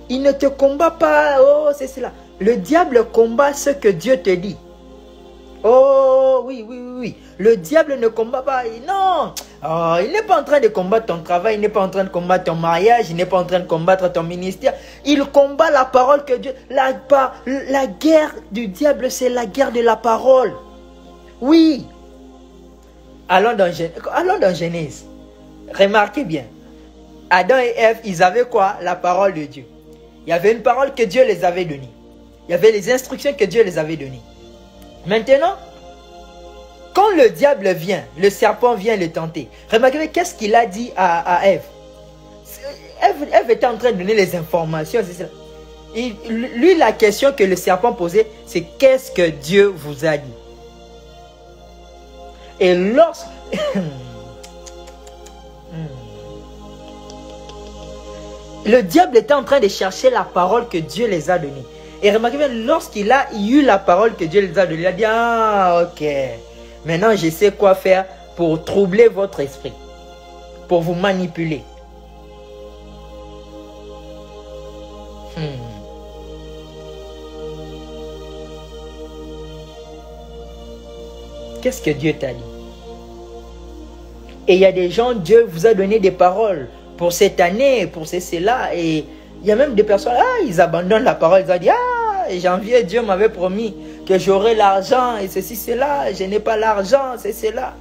il ne te combat pas, oh c'est cela. Le diable combat ce que Dieu te dit. Oh oui, oui, oui, oui. Le diable ne combat pas, non. Oh, il n'est pas en train de combattre ton travail, il n'est pas en train de combattre ton mariage, il n'est pas en train de combattre ton ministère. Il combat la parole que Dieu... La guerre du diable, c'est la guerre de la parole. Oui. Allons dans Genèse. Remarquez bien. Adam et Ève, ils avaient quoi? La parole de Dieu. Il y avait une parole que Dieu les avait donnée. Il y avait les instructions que Dieu les avait données. Maintenant, quand le diable vient, le serpent vient le tenter. Remarquez, qu'est-ce qu'il a dit à Ève? Ève était en train de donner les informations. Lui, la question que le serpent posait, c'est qu'est-ce que Dieu vous a dit? Et lorsque... Le diable était en train de chercher la parole que Dieu les a donnée. Et remarquez bien, lorsqu'il a eu la parole que Dieu les a donnée, il a dit, ah, ok. Maintenant, je sais quoi faire pour troubler votre esprit. Pour vous manipuler. Qu'est-ce que Dieu t'a dit? Et il y a des gens, Dieu vous a donné des paroles pour cette année, pour cela. Et il y a même des personnes, ils abandonnent la parole. Ils ont dit, janvier, Dieu m'avait promis que j'aurais l'argent et ceci, cela. Je n'ai pas l'argent, c'est cela.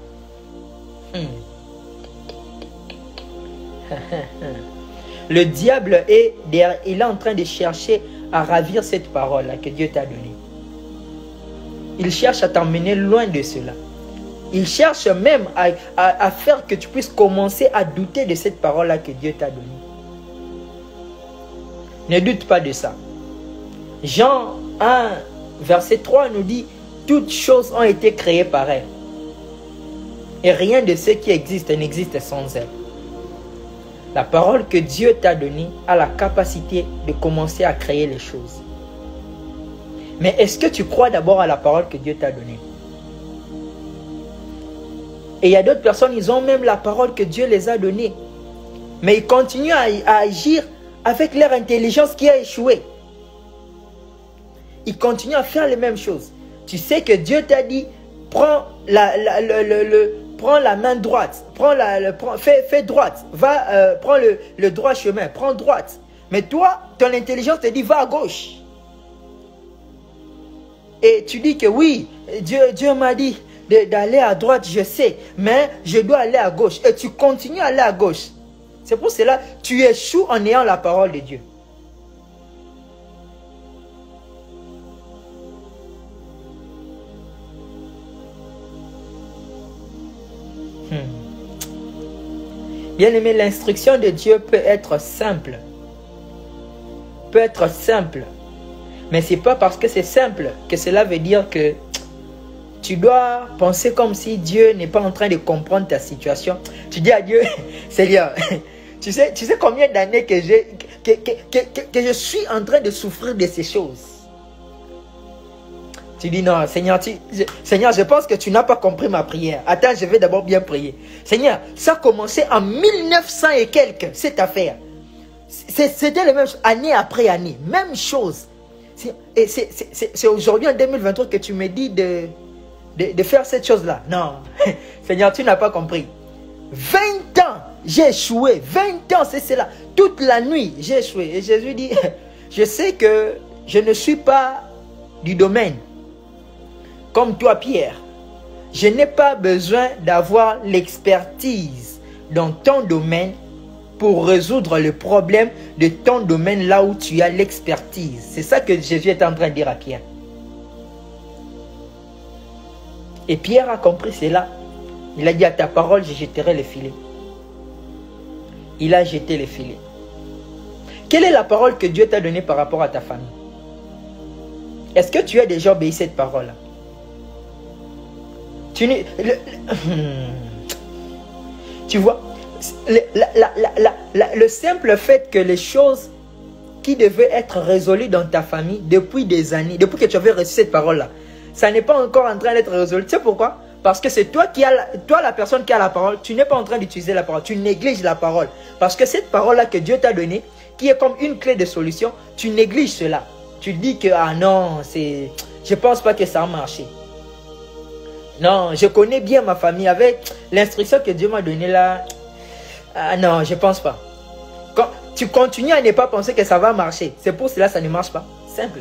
Le diable il est en train de chercher à ravir cette parole-là que Dieu t'a donnée. Il cherche à t'emmener loin de cela. Il cherche même à faire que tu puisses commencer à douter de cette parole-là que Dieu t'a donnée. Ne doute pas de ça. Jean 1, verset 3 nous dit, toutes choses ont été créées par elle. Et rien de ce qui existe n'existe sans elle. La parole que Dieu t'a donnée a la capacité de commencer à créer les choses. Mais est-ce que tu crois d'abord à la parole que Dieu t'a donnée? Et il y a d'autres personnes, ils ont même la parole que Dieu les a donnée. Mais ils continuent à agir avec leur intelligence qui a échoué. Ils continuent à faire les mêmes choses. Tu sais que Dieu t'a dit, prends la main droite, fais droite, prends le droit chemin, prends droite. Mais toi, ton intelligence te dit, va à gauche. Et tu dis que oui, Dieu m'a dit d'aller à droite, je sais, mais je dois aller à gauche. Et tu continues à aller à gauche. C'est pour cela que tu échoues en ayant la parole de Dieu. Bien aimé, l'instruction de Dieu peut être simple. Mais ce n'est pas parce que c'est simple que cela veut dire que tu dois penser comme si Dieu n'est pas en train de comprendre ta situation. Tu dis à Dieu, Seigneur, tu sais combien d'années que je suis en train de souffrir de ces choses. Tu dis non, Seigneur, je pense que tu n'as pas compris ma prière. Attends, je vais d'abord bien prier. Seigneur, ça a commencé en 1900 et quelques, cette affaire. C'était la même chose, année après année, même chose. Et c'est aujourd'hui en 2023 que tu me dis de faire cette chose-là. Non, Seigneur, tu n'as pas compris. 20 ans, j'ai échoué. 20 ans, c'est cela. Toute la nuit, j'ai échoué. Et Jésus dit, je sais que je ne suis pas du domaine. Comme toi, Pierre. Je n'ai pas besoin d'avoir l'expertise dans ton domaine pour résoudre le problème de ton domaine là où tu as l'expertise. C'est ça que Jésus est en train de dire à Pierre. Et Pierre a compris cela. Il a dit à ta parole, je jetterai les filets. Il a jeté les filets. Quelle est la parole que Dieu t'a donnée par rapport à ta famille? Est-ce que tu as déjà obéi cette parole-là? Tu vois, le simple fait que les choses qui devaient être résolues dans ta famille depuis des années, depuis que tu avais reçu cette parole-là, ça n'est pas encore en train d'être résolu. Tu sais pourquoi? Parce que c'est toi qui as la personne qui a la parole, tu n'es pas en train d'utiliser la parole, tu négliges la parole. Parce que cette parole-là que Dieu t'a donnée, qui est comme une clé de solution, tu négliges cela. Tu dis que, ah non, je pense pas que ça a marché. Non, je connais bien ma famille avec l'instruction que Dieu m'a donnée là. Ah non, je pense pas. Quand tu continues à ne pas penser que ça va marcher, c'est pour cela que ça ne marche pas. Simple.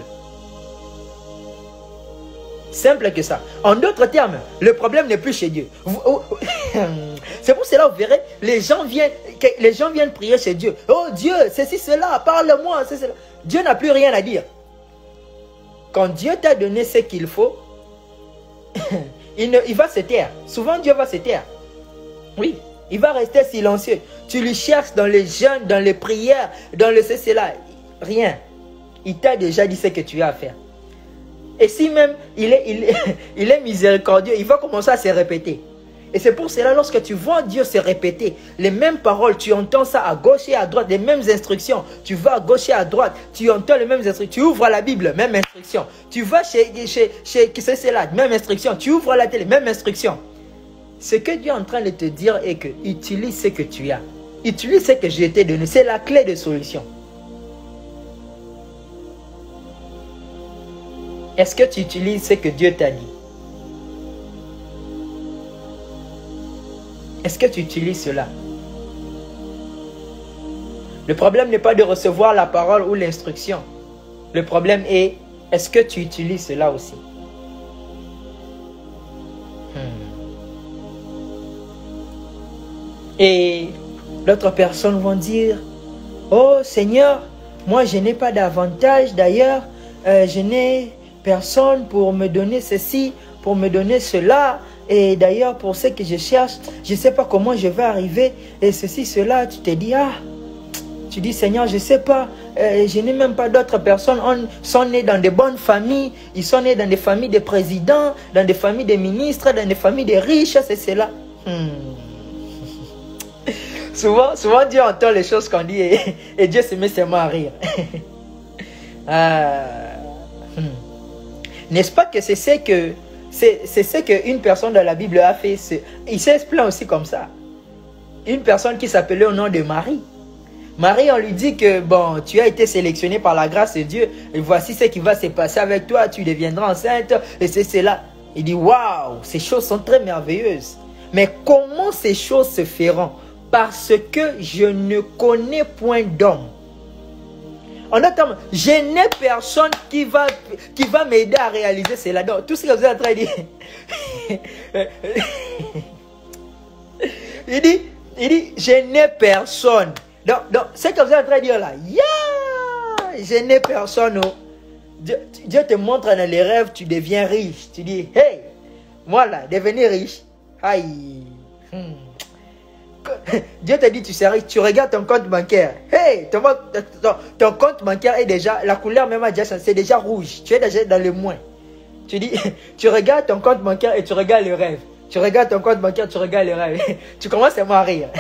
Simple que ça. En d'autres termes, le problème n'est plus chez Dieu. C'est pour cela, vous verrez, les gens viennent prier chez Dieu. Oh Dieu, ceci, cela, parle-moi, c'est cela. Dieu n'a plus rien à dire. Quand Dieu t'a donné ce qu'il faut, il va se taire. Souvent, Dieu va se taire. Oui, il va rester silencieux. Tu lui cherches dans les jeûnes, dans les prières, dans le ceci, cela. Rien. Il t'a déjà dit ce que tu as à faire. Et si même il est miséricordieux, il va commencer à se répéter. Et c'est pour cela, lorsque tu vois Dieu se répéter, les mêmes paroles, tu entends ça à gauche et à droite, les mêmes instructions. Tu vas à gauche et à droite, tu entends les mêmes instructions. Tu ouvres la Bible, même instruction. Tu vas chez c'est là, même instruction. Tu ouvres la télé, même instruction. Ce que Dieu est en train de te dire est que utilise ce que tu as. Utilise ce que je t'ai donné. C'est la clé de solution. Est-ce que tu utilises ce que Dieu t'a dit? Est-ce que tu utilises cela? Le problème n'est pas de recevoir la parole ou l'instruction. Le problème est, est-ce que tu utilises cela aussi? Et d'autres personnes vont dire, oh Seigneur, moi je n'ai pas d'avantage, d'ailleurs, je n'ai personne pour me donner ceci, pour me donner cela. Et d'ailleurs, pour ce que je cherche, je ne sais pas comment je vais arriver. Et ceci, cela, tu te dis, ah, tu dis, Seigneur, je ne sais pas. Je n'ai même pas d'autres personnes. Ils sont nés dans de bonnes familles. Ils sont nés dans des familles de présidents, dans des familles de ministres, dans des familles de riches, c'est cela. Souvent, Dieu entend les choses qu'on dit et Dieu se met seulement à rire. N'est-ce pas que c'est ce qu'une personne dans la Bible a fait? Il s'explique aussi comme ça. Une personne qui s'appelait au nom de Marie. Marie, on lui dit que bon, tu as été sélectionné par la grâce de Dieu. Et voici ce qui va se passer avec toi. Tu deviendras enceinte. Et c'est cela. Il dit, waouh, ces choses sont très merveilleuses. Mais comment ces choses se feront? Parce que je ne connais point d'homme. En d'autres termes, je n'ai personne qui va m'aider à réaliser cela. Donc, tout ce que vous êtes en train de dire. il dit, je n'ai personne. Donc, ce que vous êtes en train de dire là, je n'ai personne. Oh. Dieu te montre dans les rêves, tu deviens riche. Tu dis, hey, moi là, devenir riche. Aïe. Dieu te dit tu sais riche, tu regardes ton compte bancaire. Hey, ton compte bancaire est déjà, la couleur même a déjà changé, c'est déjà rouge. Tu es déjà dans le moins. Tu dis, tu regardes ton compte bancaire et tu regardes le rêve. Tu regardes ton compte bancaire, tu regardes le rêve. Tu commences à à rire.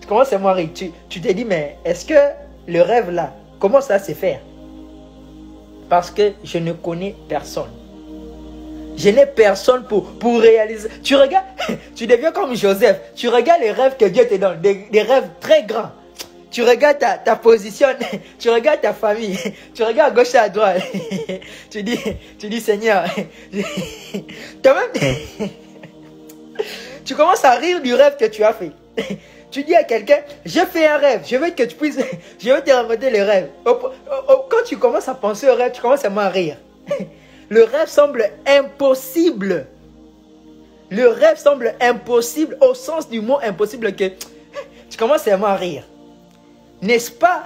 Tu commences à rire. Tu te dis, mais est-ce que le rêve là, comment ça se fait? Parce que je ne connais personne. Je n'ai personne pour réaliser. Tu regardes, tu deviens comme Joseph. Tu regardes les rêves que Dieu te donne, des rêves très grands. Tu regardes ta position, tu regardes ta famille, tu regardes à gauche et à droite. Tu dis Seigneur, toi-même, tu commences à rire du rêve que tu as fait. Tu dis à quelqu'un, j'ai fait un rêve, je veux que tu puisses, je veux te raconter le rêve. Quand tu commences à penser au rêve, tu commences à rire. Le rêve semble impossible. Le rêve semble impossible au sens du mot impossible que tu commences à rire. N'est-ce pas?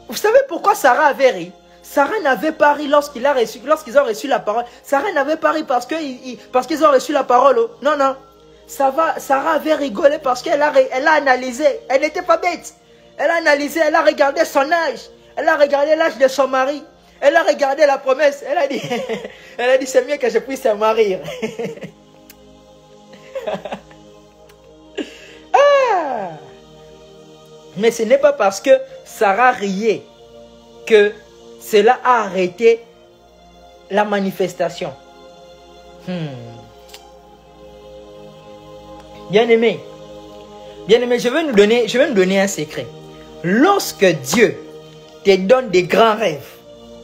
Vous savez pourquoi Sarah avait ri? Sarah n'avait pas ri lorsqu'ils ont reçu la parole. Sarah n'avait pas ri parce qu'ils ont reçu la parole. Oh. Non, non. Sarah avait rigolé parce qu'elle a analysé. Elle n'était pas bête. Elle a analysé, elle a regardé son âge. Elle a regardé l'âge de son mari. Elle a regardé la promesse. Elle a dit, c'est mieux que je puisse me marier. Ah! Mais ce n'est pas parce que Sarah riait que cela a arrêté la manifestation. Bien-aimé, je vais nous donner un secret. Lorsque Dieu te donne des grands rêves,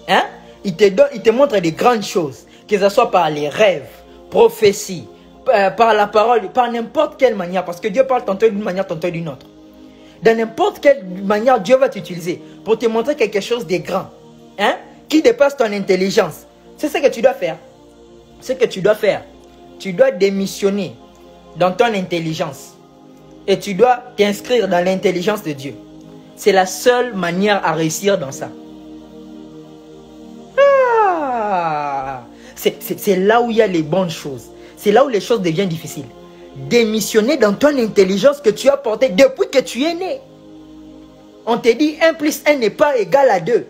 hein, il te montre des grandes choses, que ce soit par les rêves, prophéties, par la parole, par n'importe quelle manière, parce que Dieu parle tantôt d'une manière, tantôt d'une autre. Dans n'importe quelle manière, Dieu va t'utiliser pour te montrer quelque chose de grand, hein, qui dépasse ton intelligence. C'est ce que tu dois faire. Ce que tu dois faire, tu dois démissionner dans ton intelligence et tu dois t'inscrire dans l'intelligence de Dieu. C'est la seule manière à réussir dans ça. Ah, c'est là où il y a les bonnes choses. C'est là où les choses deviennent difficiles. Démissionner dans ton intelligence que tu as portée depuis que tu es né. On te dit 1 plus 1 n'est pas égal à 2.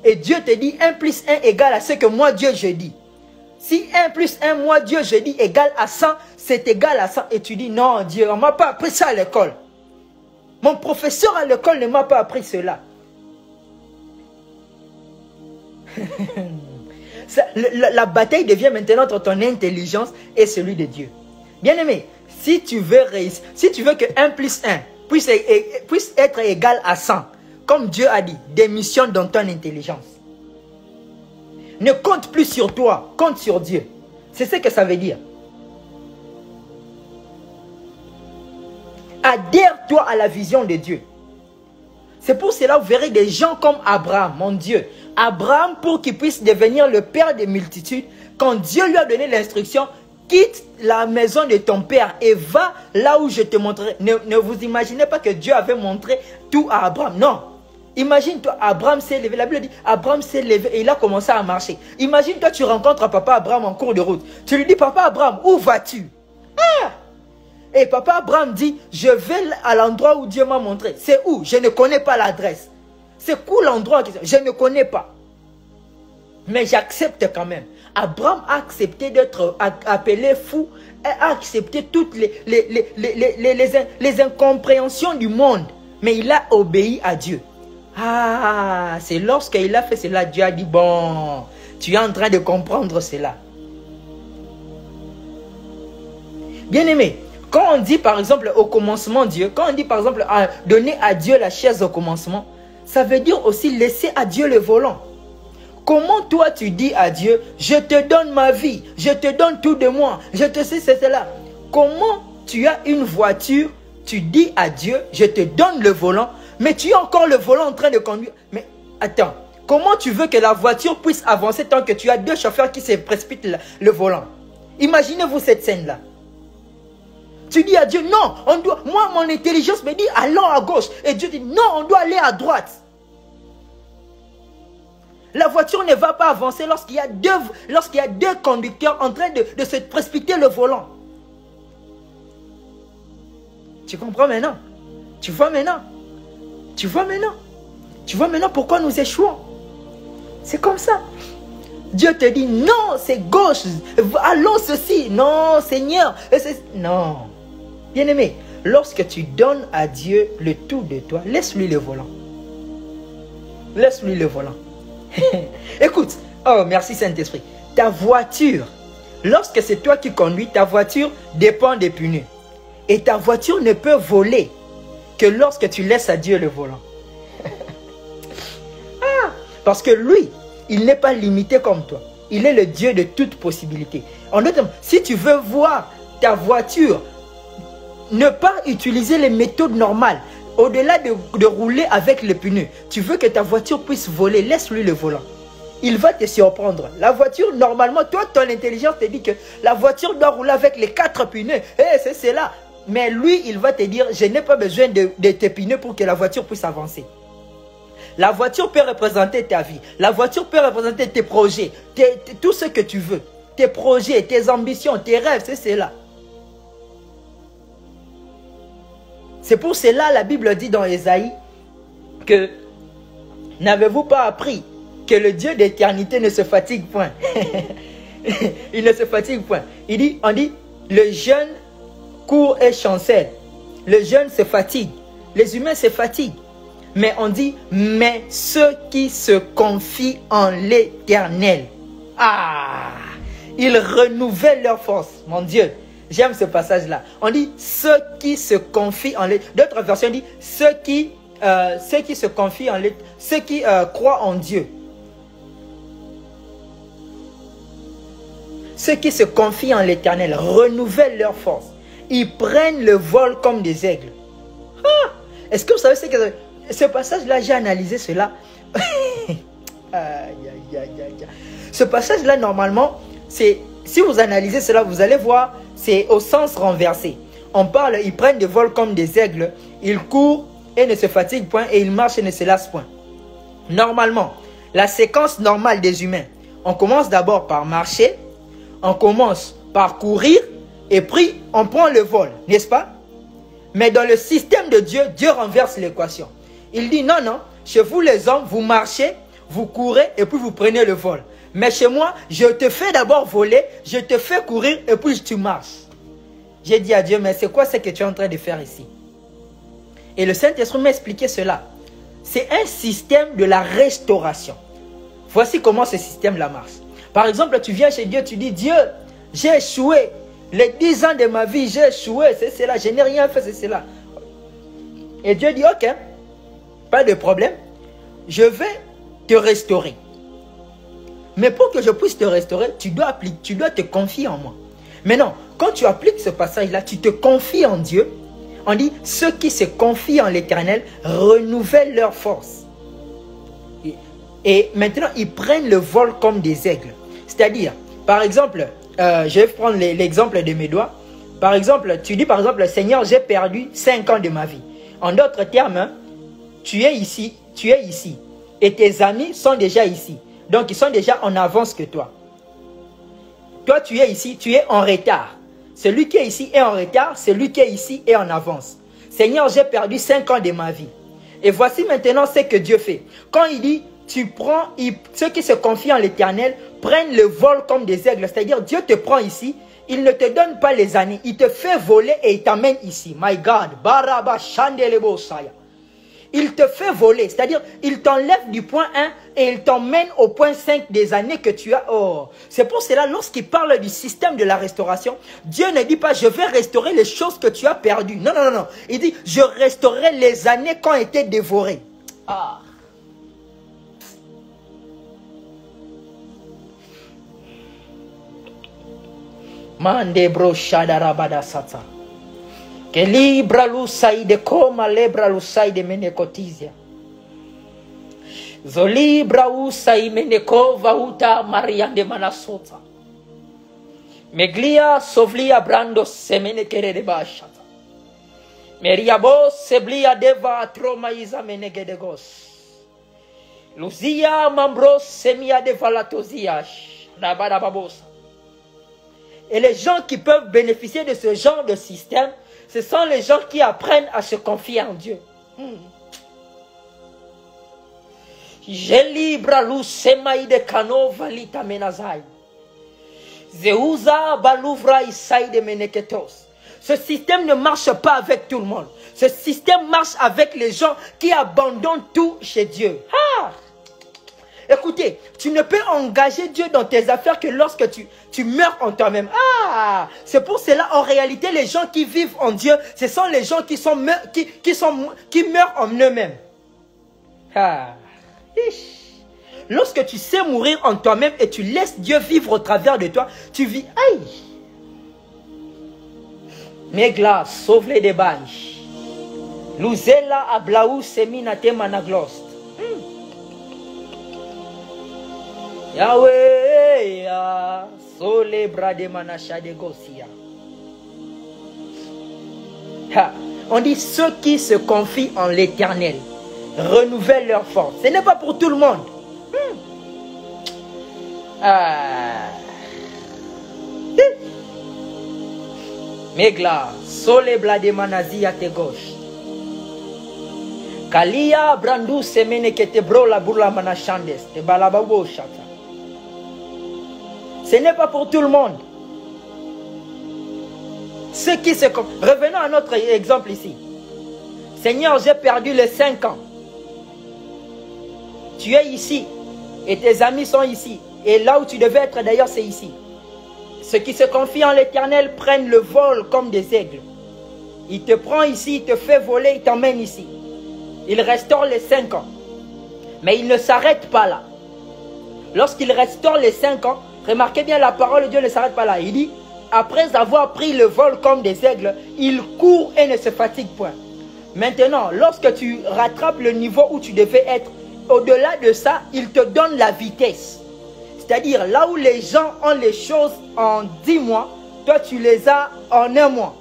Et Dieu te dit 1 plus 1 égale à ce que moi Dieu je dis. Si 1 plus 1 moi Dieu je dis égale à 100, c'est égal à 100. Et tu dis non Dieu, on ne m'a pas appris ça à l'école. Mon professeur à l'école ne m'a pas appris cela. La bataille devient maintenant entre ton intelligence et celui de Dieu. Bien-aimé, si tu veux réussir, si tu veux que 1 plus 1 puisse être égal à 100, comme Dieu a dit, démissionne dans ton intelligence. Ne compte plus sur toi, compte sur Dieu. C'est ce que ça veut dire. Adhère-toi à la vision de Dieu. C'est pour cela que vous verrez des gens comme Abraham, mon Dieu. Abraham, pour qu'il puisse devenir le père des multitudes, quand Dieu lui a donné l'instruction, quitte la maison de ton père et va là où je te montrerai. Ne vous imaginez pas que Dieu avait montré tout à Abraham. Non. Imagine-toi, Abraham s'est levé. La Bible dit, Abraham s'est levé et il a commencé à marcher. Imagine-toi, tu rencontres papa Abraham en cours de route. Tu lui dis, papa Abraham, où vas-tu? Ah! Et papa Abraham dit, je vais à l'endroit où Dieu m'a montré. C'est où? Je ne connais pas l'adresse. C'est où l'endroit? Je ne connais pas. Mais j'accepte quand même. Abraham a accepté d'être appelé fou. Et a accepté toutes les incompréhensions du monde. Mais il a obéi à Dieu. Ah, c'est lorsqu'il a fait cela, Dieu a dit, bon, tu es en train de comprendre cela. Bien-aimé, quand on dit par exemple au commencement Dieu, quand on dit par exemple donner à Dieu la chaise au commencement, ça veut dire aussi laisser à Dieu le volant. Comment toi tu dis à Dieu, je te donne ma vie, je te donne tout de moi, je te sais c'est cela. Comment tu as une voiture, tu dis à Dieu, je te donne le volant, mais tu as encore le volant en train de conduire. Mais attends, comment tu veux que la voiture puisse avancer tant que tu as deux chauffeurs qui se précipitent le volant? Imaginez-vous cette scène-là. Tu dis à Dieu, non, on doit, moi mon intelligence me dit allons à gauche. Et Dieu dit, non, on doit aller à droite. La voiture ne va pas avancer lorsqu'il y a deux conducteurs en train de se précipiter le volant. Tu comprends maintenant? Tu vois maintenant? Tu vois maintenant? Tu vois maintenant pourquoi nous échouons? C'est comme ça. Dieu te dit, non, c'est gauche. Allons ceci. Non, Seigneur. Non. Bien-aimé, lorsque tu donnes à Dieu le tout de toi, laisse-lui le volant. Laisse-lui le volant. Écoute, oh merci Saint-Esprit. Ta voiture, lorsque c'est toi qui conduis, ta voiture dépend des pneus. Et ta voiture ne peut voler que lorsque tu laisses à Dieu le volant. Ah, parce que lui, il n'est pas limité comme toi. Il est le Dieu de toute possibilité. En d'autres termes, si tu veux voir ta voiture ne pas utiliser les méthodes normales, au-delà de rouler avec les pneus, tu veux que ta voiture puisse voler, laisse-lui le volant. Il va te surprendre. La voiture, normalement, toi, ton intelligence te dit que la voiture doit rouler avec les 4 pneus. C'est cela. Mais lui, il va te dire, je n'ai pas besoin de tes pneus pour que la voiture puisse avancer. La voiture peut représenter ta vie. La voiture peut représenter tes projets, tout ce que tu veux. Tes projets, tes ambitions, tes rêves, c'est cela. C'est pour cela la Bible dit dans Ésaïe que n'avez-vous pas appris que le Dieu d'éternité ne se fatigue point. Il ne se fatigue point. On dit, le jeune court et chancelle. Le jeune se fatigue. Les humains se fatiguent. Mais on dit, mais ceux qui se confient en l'Éternel. Ah! Ils renouvellent leur force. Mon Dieu, j'aime ce passage-là. On dit, ceux qui se confient en l'Éternel. D'autres versions disent, ceux qui se confient en l'Éternel. Ceux qui croient en Dieu. Ceux qui se confient en l'Éternel renouvellent leur force. Ils prennent le vol comme des aigles. Ah! Est-ce que vous savez ce passage-là, j'ai analysé cela. Ce passage-là, normalement, si vous analysez cela, vous allez voir, c'est au sens renversé. On parle, ils prennent des vols comme des aigles, ils courent et ne se fatiguent point, et ils marchent et ne se lassent point. Normalement, la séquence normale des humains, on commence d'abord par marcher, on commence par courir, et puis on prend le vol, n'est-ce pas? Mais dans le système de Dieu, Dieu renverse l'équation. Il dit non, non, chez vous les hommes, vous marchez, vous courez, et puis vous prenez le vol. Mais chez moi, je te fais d'abord voler, je te fais courir, et puis tu marches. J'ai dit à Dieu, mais c'est quoi ce que tu es en train de faire ici? Et le Saint-Esprit m'a expliqué cela. C'est un système de la restauration. Voici comment ce système-là marche. Par exemple, tu viens chez Dieu, tu dis, Dieu, j'ai échoué. Les 10 ans de ma vie, j'ai échoué, c'est cela, je n'ai rien fait, c'est cela. Et Dieu dit, ok, pas de problème, je vais te restaurer. Mais pour que je puisse te restaurer, tu dois te confier en moi. Maintenant, quand tu appliques ce passage-là, tu te confies en Dieu. On dit, ceux qui se confient en l'Éternel renouvellent leur force. Et maintenant, ils prennent le vol comme des aigles. C'est-à-dire, par exemple, je vais prendre l'exemple de mes doigts. Par exemple, tu dis par exemple, Seigneur, j'ai perdu 5 ans de ma vie. En d'autres termes, hein, tu es ici, et tes amis sont déjà ici. Donc, ils sont déjà en avance que toi. Toi, tu es ici, tu es en retard. Celui qui est ici est en retard, celui qui est ici est en avance. Seigneur, j'ai perdu 5 ans de ma vie. Et voici maintenant ce que Dieu fait. Quand il dit, ceux qui se confient en l'Éternel prennent le vol comme des aigles. C'est-à-dire, Dieu te prend ici, il ne te donne pas les années, il te fait voler et il t'amène ici. My God, Baraba Shandelebo Saya. Il te fait voler, c'est-à-dire, il t'enlève du point 1 et il t'emmène au point 5 des années que tu as. Oh, c'est pour cela, lorsqu'il parle du système de la restauration, Dieu ne dit pas, je vais restaurer les choses que tu as perdues. Non, non, non, non. Il dit, je restaurerai les années qui ont été dévorées. Ah. Mandebro shadarabada sata. Que libra lusai de coma lebra lusai de menecotizia. Zolibra usai menekova uta marian de manasota. Meglia sovlia brando semenekere de bashata. Meriabos seblia deva tromaiza menegedegos. Luzia mambros semia de valatosiash. Nabada babosa. Et les gens qui peuvent bénéficier de ce genre de système, ce sont les gens qui apprennent à se confier en Dieu. Je libra lusemaï de kano valita menazai. Zeuza baluvra isai de meneketos. Ce système ne marche pas avec tout le monde. Ce système marche avec les gens qui abandonnent tout chez Dieu. Ah! Écoutez, tu ne peux engager Dieu dans tes affaires que lorsque tu meurs en toi-même. Ah, c'est pour cela, en réalité, les gens qui vivent en Dieu, ce sont les gens qui meurent en eux-mêmes. Ah. Lorsque tu sais mourir en toi-même et tu laisses Dieu vivre au travers de toi, tu vis. Aïe. Megla, sauve-les des bails. Luzela ablaou seminate managlost. Yahweh, sole brade manacha de gosia. On dit ceux qui se confient en l'Éternel. renouvelle leur force. Ce n'est pas pour tout le monde. Megla, sole blade manazi à tes gauches. Kalia brandu semene que te brola burla manachandes, te balababo chata. Ce n'est pas pour tout le monde. Ceux qui se... Revenons à notre exemple ici. Seigneur, j'ai perdu les 5 ans. Tu es ici et tes amis sont ici. Et là où tu devais être d'ailleurs, c'est ici. Ceux qui se confient en l'Éternel prennent le vol comme des aigles. Il te prend ici, il te fait voler, il t'emmène ici. Il restaure les 5 ans. Mais il ne s'arrête pas là. Lorsqu'il restaure les 5 ans, remarquez bien, la parole de Dieu ne s'arrête pas là. Il dit, après avoir pris le vol comme des aigles, il court et ne se fatigue point. Maintenant, lorsque tu rattrapes le niveau où tu devais être, au-delà de ça, il te donne la vitesse. C'est-à-dire, là où les gens ont les choses en 10 mois, toi tu les as en 1 mois.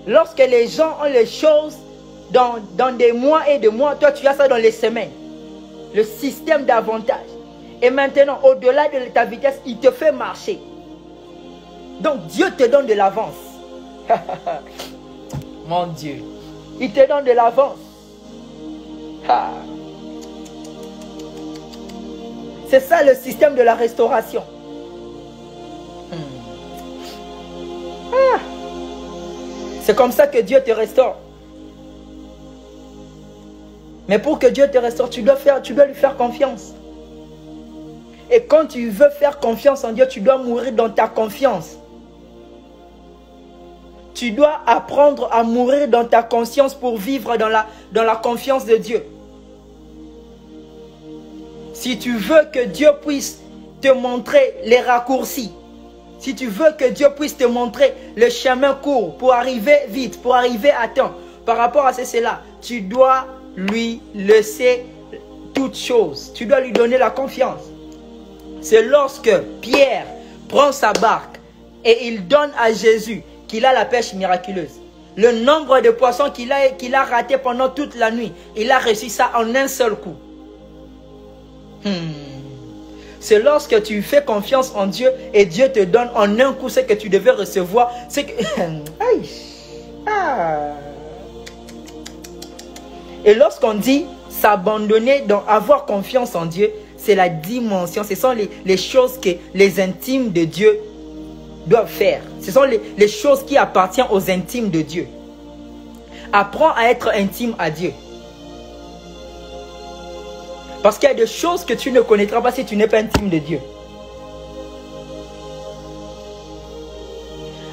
Lorsque les gens ont les choses dans des mois et des mois, toi tu as ça dans les semaines. Le système d'avantage. Et maintenant, au-delà de ta vitesse, il te fait marcher. Donc Dieu te donne de l'avance. Mon Dieu. Il te donne de l'avance. C'est ça le système de la restauration. C'est comme ça que Dieu te restaure. Mais pour que Dieu te restaure, tu dois lui faire confiance. Et quand tu veux faire confiance en Dieu, tu dois mourir dans ta confiance. Tu dois apprendre à mourir dans ta conscience pour vivre dans la confiance de Dieu. Si tu veux que Dieu puisse te montrer les raccourcis, si tu veux que Dieu puisse te montrer le chemin court pour arriver vite, pour arriver à temps, par rapport à cela, tu dois lui laisser toutes choses. Tu dois lui donner la confiance. C'est lorsque Pierre prend sa barque et il donne à Jésus qu'il a la pêche miraculeuse. Le nombre de poissons qu'il a raté pendant toute la nuit, il a réussi ça en un seul coup. C'est lorsque tu fais confiance en Dieu et Dieu te donne en un coup ce que tu devais recevoir. C'est que... Et lorsqu'on dit s'abandonner, donc avoir confiance en Dieu, c'est la dimension, ce sont les choses que les intimes de Dieu doivent faire. Ce sont les choses qui appartiennent aux intimes de Dieu. Apprends à être intime à Dieu. Parce qu'il y a des choses que tu ne connaîtras pas si tu n'es pas intime de Dieu.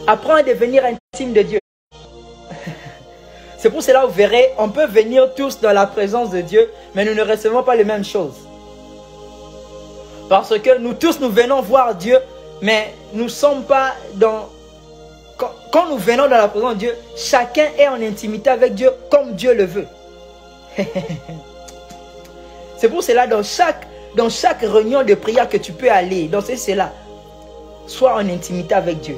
Apprends à devenir intime de Dieu. C'est pour cela que vous verrez, on peut venir tous dans la présence de Dieu, mais nous ne recevons pas les mêmes choses. Parce que nous tous, nous venons voir Dieu, mais nous ne sommes pas dans... Quand nous venons dans la présence de Dieu, chacun est en intimité avec Dieu comme Dieu le veut. C'est pour cela, dans chaque réunion de prière que tu peux aller, dans cela, sois en intimité avec Dieu.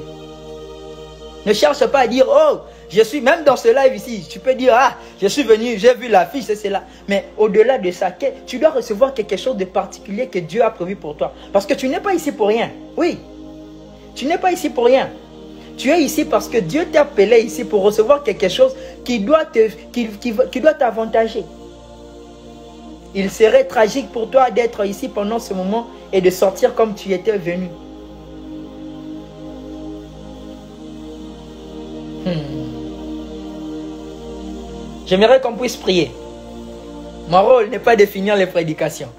Ne cherche pas à dire, oh, je suis même dans ce live ici. Tu peux dire, ah, je suis venu, j'ai vu l'affiche, c'est cela. Mais au-delà de ça, tu dois recevoir quelque chose de particulier que Dieu a prévu pour toi. Parce que tu n'es pas ici pour rien. Oui, tu n'es pas ici pour rien. Tu es ici parce que Dieu t'a appelé ici pour recevoir quelque chose qui doit t'avantager. Il serait tragique pour toi d'être ici pendant ce moment et de sortir comme tu étais venu. J'aimerais qu'on puisse prier. Mon rôle n'est pas de finir les prédications.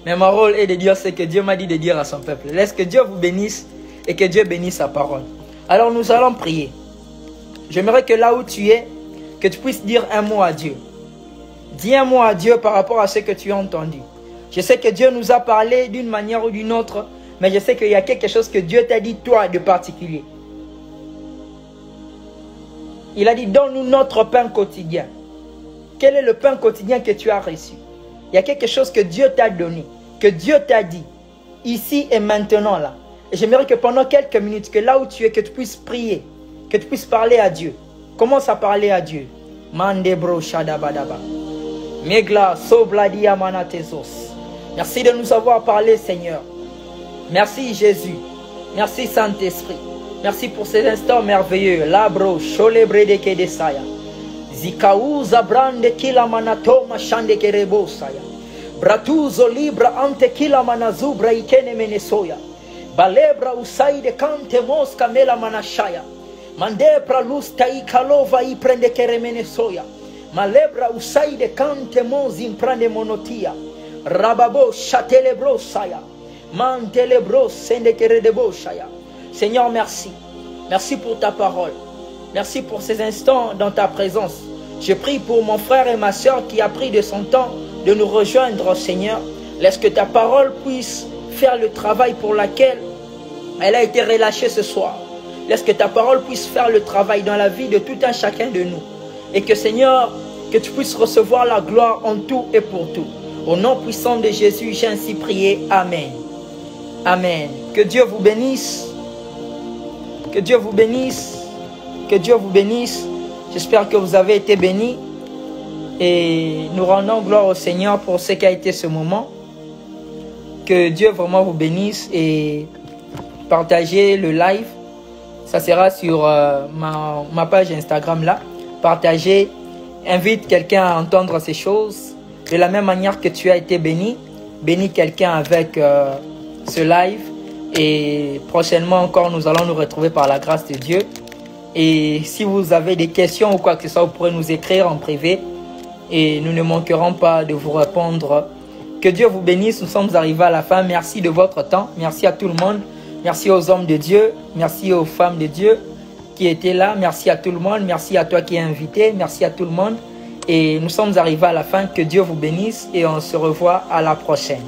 Mais mon rôle est de dire ce que Dieu m'a dit de dire à son peuple. Laisse que Dieu vous bénisse et que Dieu bénisse sa parole. Alors nous allons prier. J'aimerais que là où tu es, que tu puisses dire un mot à Dieu. Dis un mot à Dieu par rapport à ce que tu as entendu. Je sais que Dieu nous a parlé d'une manière ou d'une autre, mais je sais qu'il y a quelque chose que Dieu t'a dit toi de particulier. Il a dit, donne-nous notre pain quotidien. Quel est le pain quotidien que tu as reçu? Il y a quelque chose que Dieu t'a donné, que Dieu t'a dit, ici et maintenant là. Et j'aimerais que pendant quelques minutes, que là où tu es, que tu puisses prier, que tu puisses parler à Dieu. Commence à parler à Dieu. Mandebro shadabadaba. Megla, Sobladia Manatesos. Merci de nous avoir parlé, Seigneur. Merci, Jésus. Merci, Saint-Esprit. Merci pour ces instants merveilleux. Labro, Cholebre de Kedesaya. Zikaou, Zabrande, Kila Manatoma, Shande Kerebosaya. Bratuzo, Libra, Ante, Kila Manazubra, Ikene Menesoya. Balebra, Usaide, Kante, Mosca, Mela Manashaya. Mandepra, Luz, Taikalova, Iprende Keremenesoya. Malebra, Usaide, Kante, Mos, Imprande Monotia. Rababo, Chatelebro, Saya. Mantelebro, Sende Keredeboshaya. Seigneur, merci. Merci pour ta parole. Merci pour ces instants dans ta présence. Je prie pour mon frère et ma soeur qui a pris de son temps de nous rejoindre, Seigneur. Laisse que ta parole puisse faire le travail pour lequel elle a été relâchée ce soir. Laisse que ta parole puisse faire le travail dans la vie de tout un chacun de nous. Et que, Seigneur, que tu puisses recevoir la gloire en tout et pour tout. Au nom puissant de Jésus, j'ai ainsi prié. Amen. Amen. Que Dieu vous bénisse. Que Dieu vous bénisse. Que Dieu vous bénisse. J'espère que vous avez été bénis. Et nous rendons gloire au Seigneur pour ce qu'a été ce moment. Que Dieu vraiment vous bénisse. Et partagez le live. Ça sera sur ma page Instagram là. Partagez. Invite quelqu'un à entendre ces choses. De la même manière que tu as été béni. Bénis quelqu'un avec ce live. Et prochainement encore, nous allons nous retrouver par la grâce de Dieu. Et si vous avez des questions ou quoi que ce soit, vous pourrez nous écrire en privé. Et nous ne manquerons pas de vous répondre. Que Dieu vous bénisse. Nous sommes arrivés à la fin. Merci de votre temps. Merci à tout le monde. Merci aux hommes de Dieu. Merci aux femmes de Dieu qui étaient là. Merci à tout le monde. Merci à toi qui es invité. Merci à tout le monde. Et nous sommes arrivés à la fin. Que Dieu vous bénisse. Et on se revoit à la prochaine.